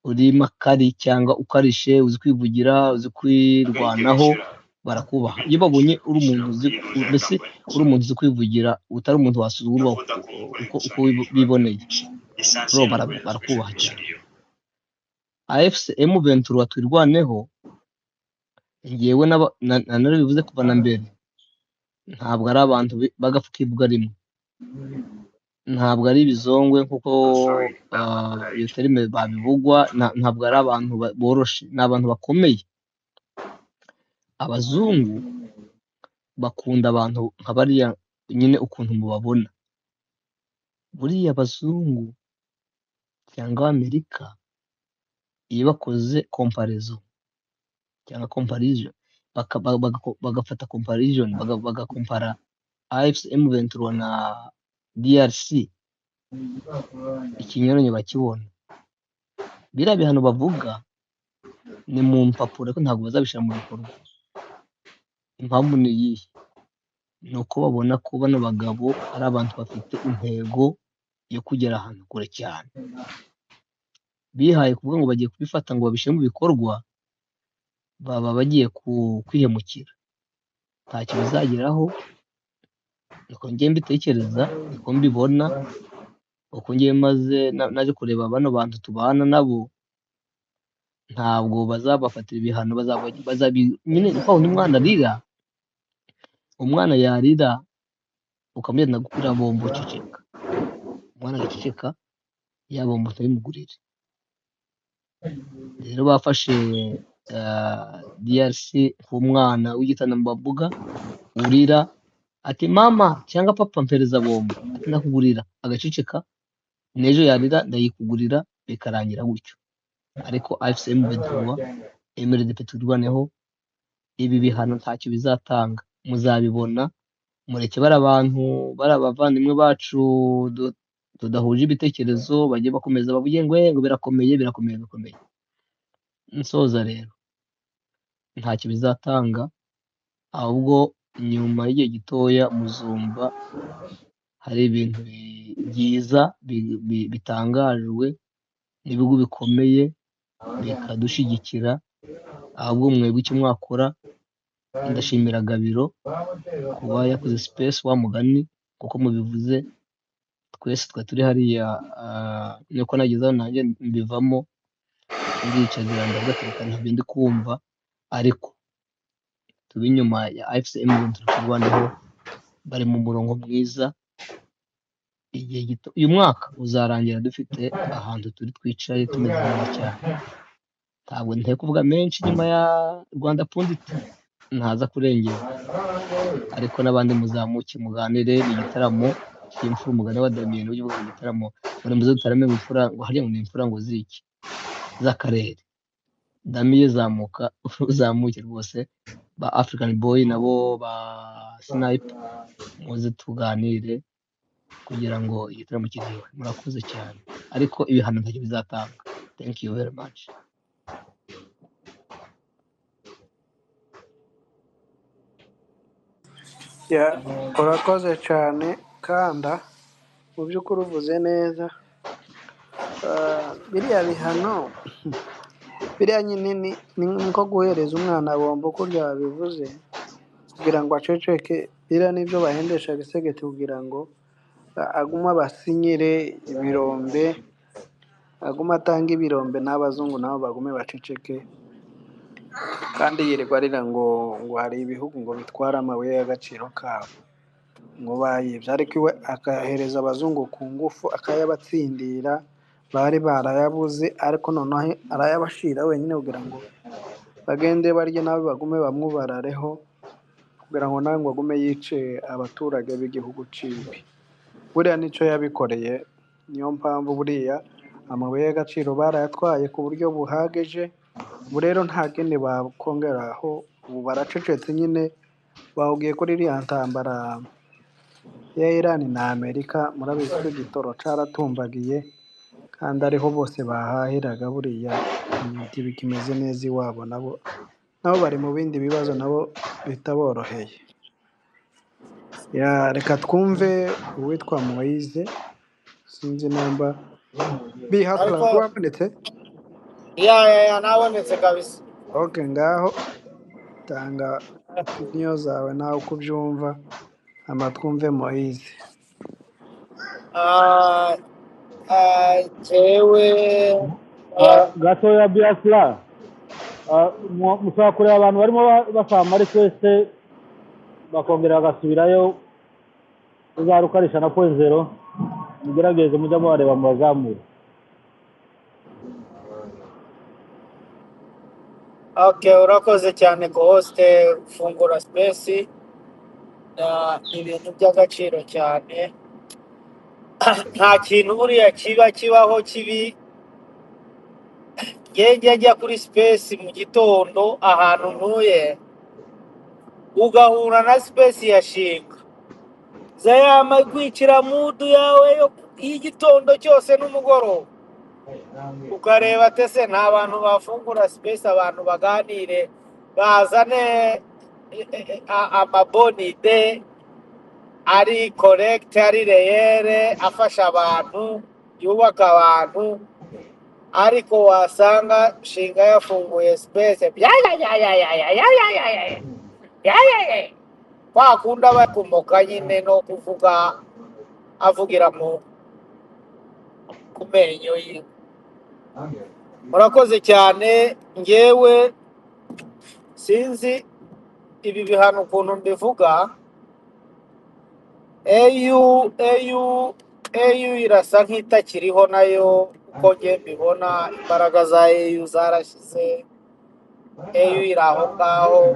uri makari cyangwa ukarishe, uzi kwivugira, uzi kwirwanaho, barakubaha. Iyo babonye uri umuntu uzi kwivugira, utari umuntu wasuzugurwa uko biboneye, barakubaha cyane. AFCM 23 twirwaneho, ngewe narabivuze kuva na mbere, ntabwo ari abantu bagapfa kivuga rimwe, ntabwo ari ibizongwe nkuko iyo terime babivugwa, ntabwo ari abantu boroshe, ni abantu bakomeye. Abazungu bakunda abantu nka bariya nyine ukuntu mubabona. Buriya abazungu cyangwa Amerika iyo bakoze comparaison cyangwa comparison bagafata comparison bagakompara AFC M23 na DRC, ikinyuranyo bakibona. Biriya bihano bavuga ni mu mpapuro ariko ntabwo bazabishyira mu bikorwa. Impamvu ni iyihe? Ni uko babona ko bano bagabo ari abantu bafite intego yo kugera ahantu kure cyane. Bihaye kuvuga ngo bagiye kubifata ngo babishyire mu bikorwa, baba bagiye kwihemukira, ntacyo bizageraho. Niko njye mbitekereza, niko mbibona, uko ngiye maze naje kureba bano bantu tubana nabo, ntabwo bazabafatira ibihano, nyine niko umwana arira, umwana yarira ukamubwira ndagukura bombo ceceka, umwana agaceceka, ya bombo ntayimugurire. Rero bafashe DRC nk'umwana w'igitambambuga urira ati mama cyangwa papa mpereza bombo, ati ndakugurira, agaceceka, n'ejo yarira ndayikugurira, bikarangira gutyo. Ariko AFC M23 MRDP turwaneho, ibi bihano ntacyo bizatanga, muzabibona. Mureke bari abantu, bari abavandimwe bacu tudahuje ibitekerezo, bajye bakomeza bavuge ngo birakomeye. Nsoza rero, ntacyo bizatanga, ahubwo nyuma y'igihe gitoya muzumva hari ibintu byiza bitangajwe n'ibihugu bikomeye bikadushyigikira. Ahubwo mwebwe icyo mwakora, ndashimira Gabiro kuba yakoze space wa mugani, kuko mubivuze twese twa turi hariya, nuko nagezeho nanjye mbivamo ndicagira ndagatereka ntabyo ndi kumva, ariko tuba inyuma ya AFC M23 turwaneho, bari mu murongo mwiza. Igihe gito uyu mwaka uzarangira dufite ahantu turi twicaye tumeze neza cyane. Ntabwo nteye kuvuga menshi nyuma ya Rwanda Pundit, ntaza kurengera, ariko n'abandi muzamuke muganire. Ni igitaramo cy'imfura, umugani wa Damien ujya uvuga igitaramo muri muze dutarame imfura, ngo hariya ngo ni imfura ngo ziki z'akarere. Damien zamuka, uzamuke rwose. Ba African Boy nabo ba Snipe muze tuganire kugira ngo igitaramo kiziwe. Murakoze cyane, ariko ibihano ntacyo bizatanga. Thank you very much. urakoze cyane kanda, mu by'ukuri uvuze neza. Biriya bihano biriya nyine ni nko guhereza umwana bombo kurya babivuze, kugira ngo aceceke. Biriya nibyo bahendesha gisegeti kugira ngo aguma abasinyire ibirombe, aguma atanga ibirombe, n'abazungu nabo bagume baceceke. Kandi yirirwa arira ngo hari ibihugu ngo bitwara amabuye y'agaciro kabo ngo bayibye, ariko iwe akahereza abazungu ku ngufu akayabatsindira. Bari barayabuze, ariko noneho arayabashira wenyine kugira ngo bagende barye, nawe bagume bamwubarareho, kugira ngo nawe ngo agume yice abaturage b'igihugu ciwe. Buriya nicyo yabikoreye, niyo mpamvu buriya amabuye y'agaciro barayatwaye ku buryo buhagije. Ubu rero nta kindi bakongeraho, ubu baracecetse nyine. Bahugiye kuri iriya ntambara ya Iran na Amerika. Murabizi ko igitoro caratumbagiye, kandi ariho bose bahahiraga. Buriya ntibikimeze neza iwabo, nabo bari mu bindi bibazo, nabo bitaboroheye. Reka twumve uwitwa Moise, sinzi namba bihakura ariko wabonetse. nabonetse kabisa. Okay, ngaho tanga opinion zawe nawe uko ubyumva, twumve Moise. Jewe gatoya Biafra, mushobora kureba abantu barimo basama request bakongera bagasubirayo, uzarukarisha na point zero, mugerageze mujya mubareba mu bazamura. okay, urakoze cyane ko host fungura space. ni ibintu by'agaciro cyane. Nta kintu buriya kibaho kibi. Njye njya kuri space mu gitondo ahantu ntuye, ugahura na space ya Shinga, zayama kwicira mudu yawe y'igitondo cyose n'umugoroba, ukareba tese nta bantu bafungura space abantu baganire, bazane amabonide ari correct, ari reyere, afasha abantu, yubaka abantu, ariko wasanga Shinga yafunguye space wakunda bakumoka nyine no kuvuga avugira ku menyo ye. Murakoze cyane. Ngewe sinzi ibi bihano ukuntu mbivuga. EU irasa nk'itakiriho nayo uko nge mbibona. Imbaraga za EU zarashize. EU iri aho ngaho.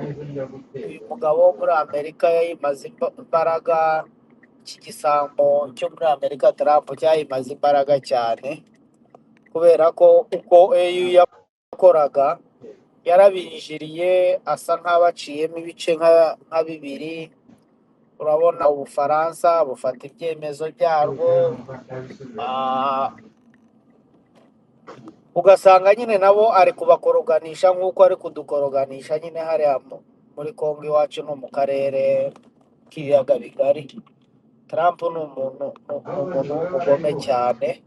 Uyu mugabo wo muri Amerika yayimaze imbaraga. Iki gisambo cyo muri Amerika Trump cyayimaze imbaraga cyane, kubera ko uko EU yakoraga yarabinjiriye, asa nk'abaciyemo ibice nka bibiri. Urabona Ubufaransa bufata ibyemezo byarwo, ugasanga nyine nabo ari kubakoroganisha nk'uko ari kudukoroganisha nyine hariya muri Kongo iwacu no mu karere k'ibiyaga bigari. Trump ni umuntu w'umugome cyane,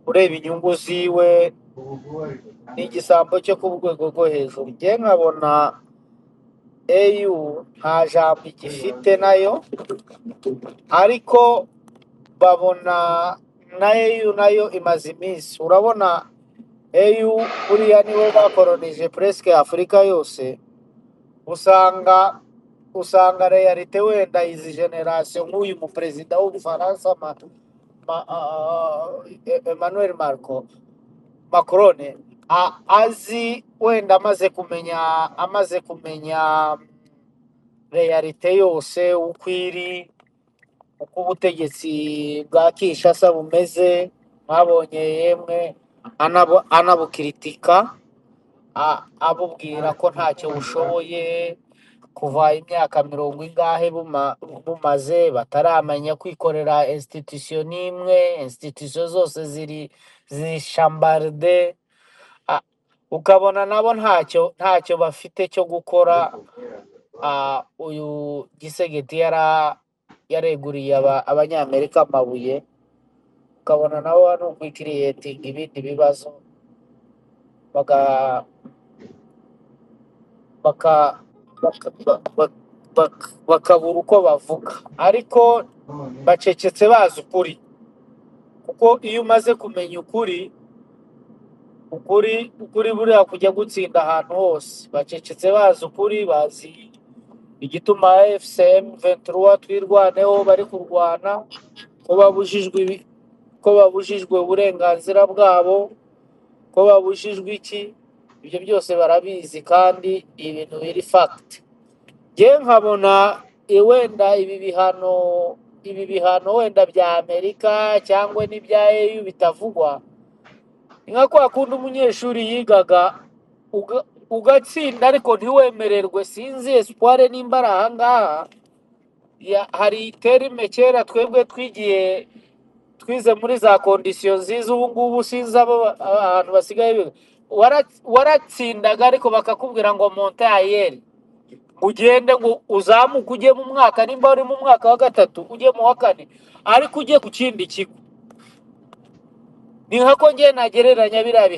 ureba inyungu ziwe, ni igisambo cyo ku rwego rwo hejuru. Njye nkabona EU nta jambo igifite nayo, ariko babona na EU nayo imaze iminsi. Urabona EU buriya nibo bakoronije presque Afurika yose. Usanga realite wenda izi generation nk'uyu mu perezida w'Ubufaransa Emmanuel Macron azi wenda amaze kumenya realite yose uko iri, uko ubutegetsi bwa Kinshasa bumeze. Mwabonye yemwe anabukritika, abubwira ko ntacyo bushoboye, kuva imyaka 40 bumaze bataramenya kwikorera institution n'imwe. Institution zose zishambarde, ukabona nabo ntacyo bafite cyo gukora. Uyu Gisegeti yareguriye abanyamerika amabuye, ukabona nabo hano kwikiriyetinga ibindi bibazo, bakabura uko bavuga, ariko bacecetse bazi ukuri. Kuko iyo umaze kumenya ukuri buriya kujya gutsinda ahantu hose. Bacecetse bazi ukuri, bazi igituma FCM 23 twirwaneho bari kurwana, ko babujijwe uburenganzira bwabo, ko babujijwe iki. Ibyo byose barabizi kandi ibintu biri fact. Njye nkabona wenda ibi bihano wenda bya Amerika cyangwa n'ibya EU bitavugwa, nka kwa kundi umunyeshuri yigaga ugatsinda ariko ntiwemererwe. Sinzi espoir nimba ari ahangaha. Hari terime kera twebwe twize muri za conditions nziza, ubu ngubu sinzi abantu basigaye biga. Waratsindaga ariko bakakubwira ngo monte ayeri, ugende ngo uzamuke ujye mu mwaka, nimba uri mu mwaka wa 3 ujye mu wa 4, ariko ujye ku kindi kigo. Ni nkako ngiye nagereranya biriya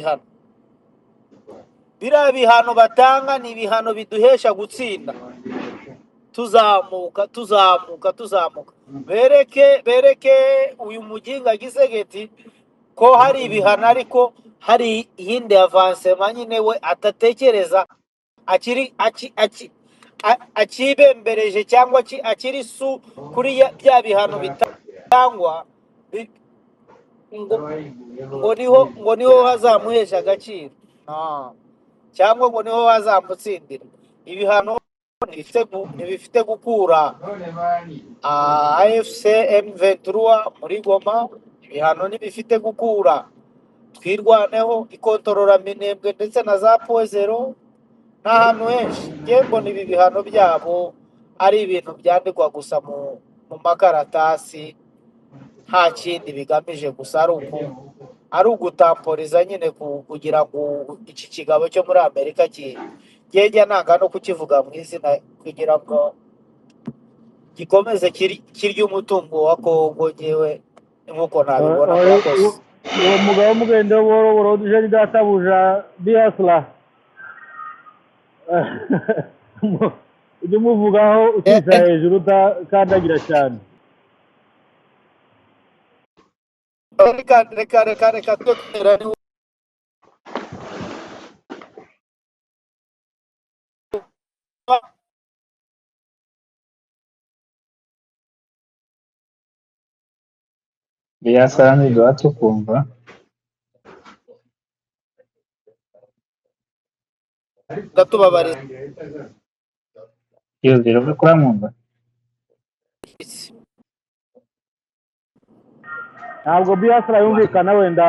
bihano batanga ni ibihano biduhesha gutsinda, tuzamuka. Bereke uyu muginga Gisegeti ko hari ibihano, ariko hari iyindi avancement nyine we atatekereza, akibembereje cyangwa akiri kuri bya bihano bitangwa, ngo niho hazamuhesha agaciro, cyangwa ngo niho hazamutsindira ibihano. ntibifite gukura AFC M23 muri Goma, ibihano ntibifite gukura twirwaneho ikontorora Minembwe ndetse na za Poezero n'ahantu henshi. Njye mbona ibi bihano byabo ari ibintu byandikwa gusa mu makaratasi, nta kindi bigamije, gusa ari ugutamporiza nyine kugira ngo iki kigabo cyo muri Amerika kijya nanga no kukivuga mu izina kugira ngo gikomeze kirya umutungo wa Kongo. Ngewe nk'uko nabibona murakoze. uwo mugabo mugende buhoro duje databuja Biafra ujye umuvugaho utisa hejuru utakandagira cyane. reka twera ni Biyasani duha tukumva. ndatubabariza Yuzira uri kuramwumva. Ntabwo Biafra yumvikana, wenda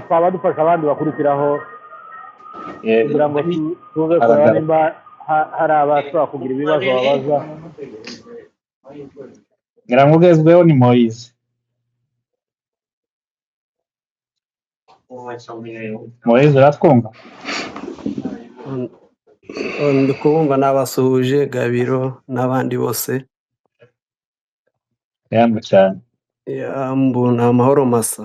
twaba dufasha abandi bakurikiraho kugira ngo tuze kureba nimba hari abashobora kugira ibibazo babaza. Ngira ugezweho ni Moise. Moise uratwumva? Ndi kubumva n'abasuhuje Gabiro n'abandi bose. Yambu cyane. Yambu ni amahoro masa.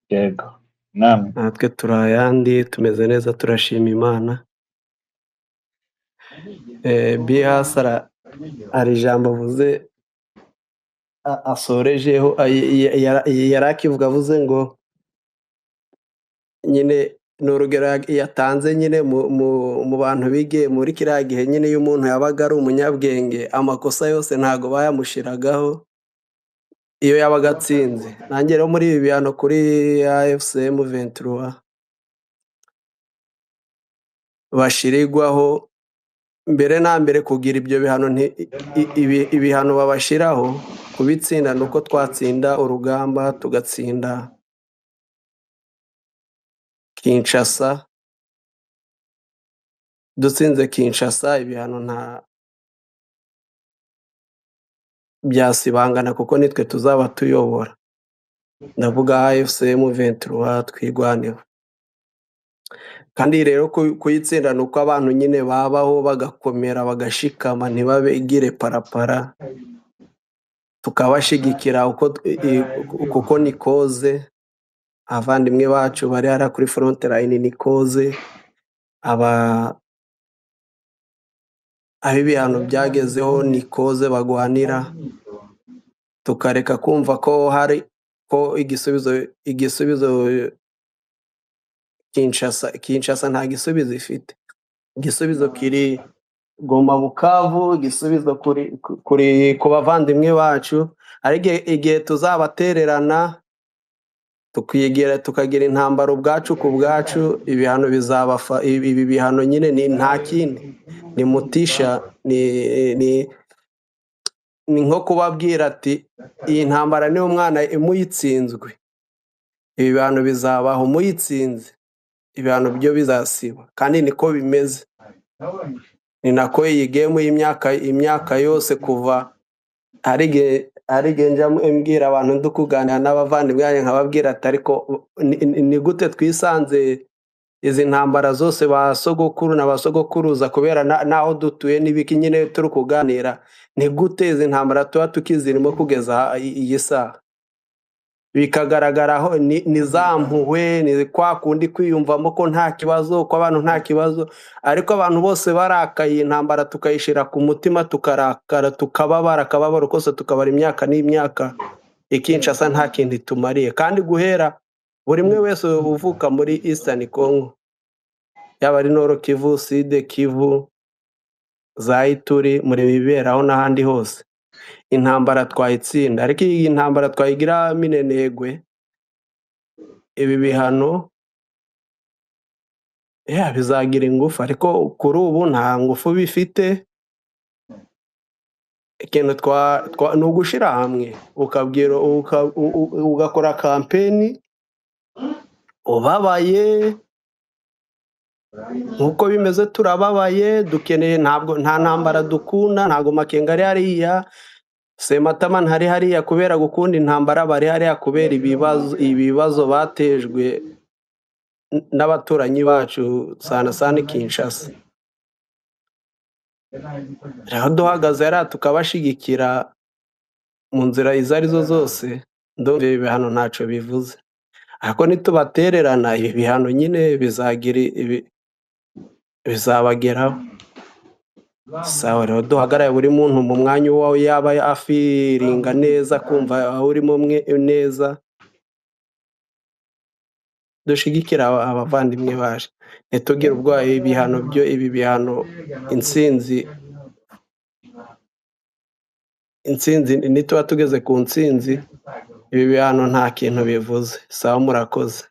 Yego. Namwe. Natwe turi ayandi, tumeze neza, turashima Imana. Biafra hari ijambo avuze asorejeho, yari akivuga avuze ngo nyine ni urugero yatanze nyine mu bantu bigiye muri kiriya gihe nyine iyo umuntu yabaga ari umunyabwenge amakosa yose ntago bayamushiragaho iyo yabaga atsinze. Nanjye rero muri ibi bihano kuri AFC M23 bashirirwaho mbere na mbere kugira ibyo bihano ibihano babashiraho kubitsinda nuko twatsinda urugamba tugatsinda Kinshasa. Dutsinze Kinshasa ibihano nta byasibangana kuko nitwe tuzaba tuyobora. Ndavuga AFC M23 twirwaneho. Kandi rero kuyitsinda nuko abantu nyine babaho bagakomera bagashikama ntibabegire parapara, tukabashigikira kuko ni koze. Abavandimwe bacu bari hara kuri front line ni koze, aho ibihano byagezeho ni koze bagwanira, tukareka kumva ko hari ko igisubizo Kinshasa nta gisubizo ifite. Igisubizo kiri Goma Bukavu, igisubizo kuri ku bavandimwe bacu. Ari igihe tuzabatererana tukagira intambara ubwacu ku bwacu, ibihano ibi bihano nyine ni nta kindi, ni mutisha, ni nko kubabwira ati iyi ntambara niyo umwana imuyitsinzwe, ibi bihano bizabaho muyitsinze, ibihano byo bizasiba. Kandi niko bimeze, ni nako iyi game y'imyaka yose kuva hari genja mbwira abantu ndukuganira n'abavandimwe nkababwira ati ariko ni gute twisanze izi ntambara zose ba sogokuru na basogokuruza kubera naho dutuye n'ibiki nyine turi kuganira, ni gute izi ntambara tuba tukizirimo kugeza iyi saha. Bikagaragaraho ni zampuhwe, ni kwa kundi kwiyumvamo ko nta kibazo, ko abantu nta kibazo, ariko abantu bose barakaye intambara tukayishira ku mutima, tukarakara, tukababara akababaro kose, tukabara imyaka n'imyaka. Kinshasa nta kindi tumariye. Kandi guhera buri mwe wese uvuka muri Eastern Congo, yaba ari Nord Kivu, Sud Kivu, za Ituri, muri biberaho n'ahandi hose, intambara twayitsinda. Ariko iyi ntambara twayigira minenegwe, ibi bihano bizagira ingufu ariko kuri ubu nta ngufu bifite. Ikintu ni ugushyira hamwe ukabwira ugakora kampeni ubabaye nk'uko bimeze, turababaye, dukeneye, nta ntambara dukunda, ntabwo Makenga ari hariya, Sematama ntari hariya kubera gukunda intambara, bari hariya kubera ibibazo batejwe n'abaturanyi bacu sana sana Kinshasa. Rero duhagaze hariya tukabashigikira mu nzira izo arizo zose, ndumva ibi bihano ntacyo bivuze, ariko nitubatererana ibi bihano nyine bizabageraho. Sawa, rero duhagarare buri muntu mu mwanya wawe, yaba afiringa neza kumva aho urimo neza, dushigikira abavandimwe baje, ntitugire ubwoba. Ibi bihano intsinzi nituba tugeze ku ntsinzi, ibi bihano nta kintu bivuze. Sawa, murakoze.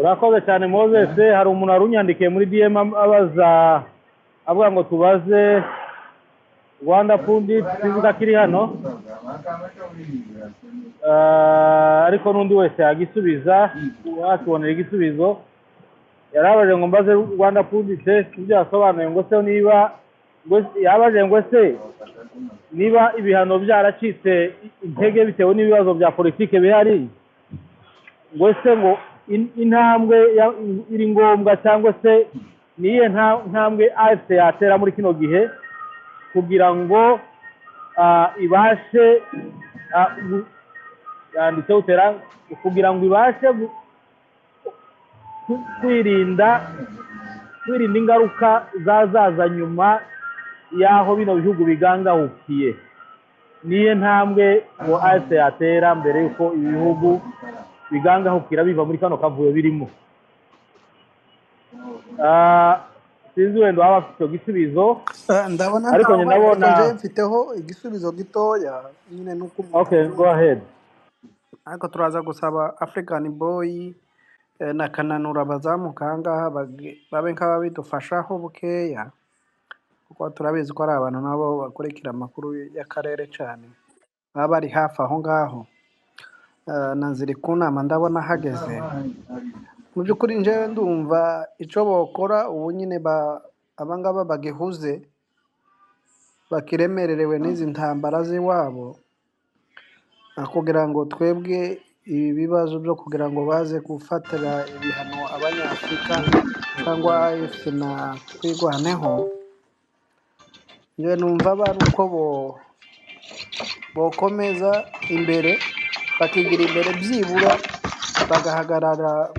urakoze cyane Moses. Hari umuntu warunyandikiye muri DM abaza, avuga ngo tubaze Rwanda Pundit, sinzi kiri hano, ariko n'undi wese yagisubiza, watubonera igisubizo. Yarabaje ngo mbaze Rwanda Pundit ibyo yasobanuye, ngo se yabaje ngo se niba ibihano byaracitse intege bitewe n'ibibazo bya politike bihari, ngo se ngo intambwe iri ngombwa cyangwa se niye ntambwe AFC yatera muri kino gihe kugira ngo ibashe yanditseho utera kugira ngo ibashe kwirinda ingaruka zazaza nyuma y'aho bino bihugu bigangahukiye. Niye ntambwe ngo AFC yatera mbere y'uko ibi bihugu bigangahukira biva muri kano kavuyo birimo. Sinzi wenda waba afite icyo gisubizo, ndabona ariko nje mfiteho igisubizo gitoya nyine nuko. Okay, go ahead. Ariko turaza gusaba African Boy na Kananura bazamuka ahangaha babe nk'ababidufashaho bukeya, kuko turabizi ko ari abantu nabo bakurikira amakuru y'akarere cyane, baba bari hafi aho ngaho. Naziri ku nama ndabona hageze. Mu by'ukuri nje ndumva icyo bokora ubu nyine abangaba bagihuze, bakiremererewe n'izi ntambara z'iwabo, kugira ngo twebwe ibi bibazo byo kugira ngo baze gufatira ibihano abanyafurika cyangwa AFC na twigwaneho, njye numva bari uko bokomeza imbere, bakigira imbere byibura bagahagarara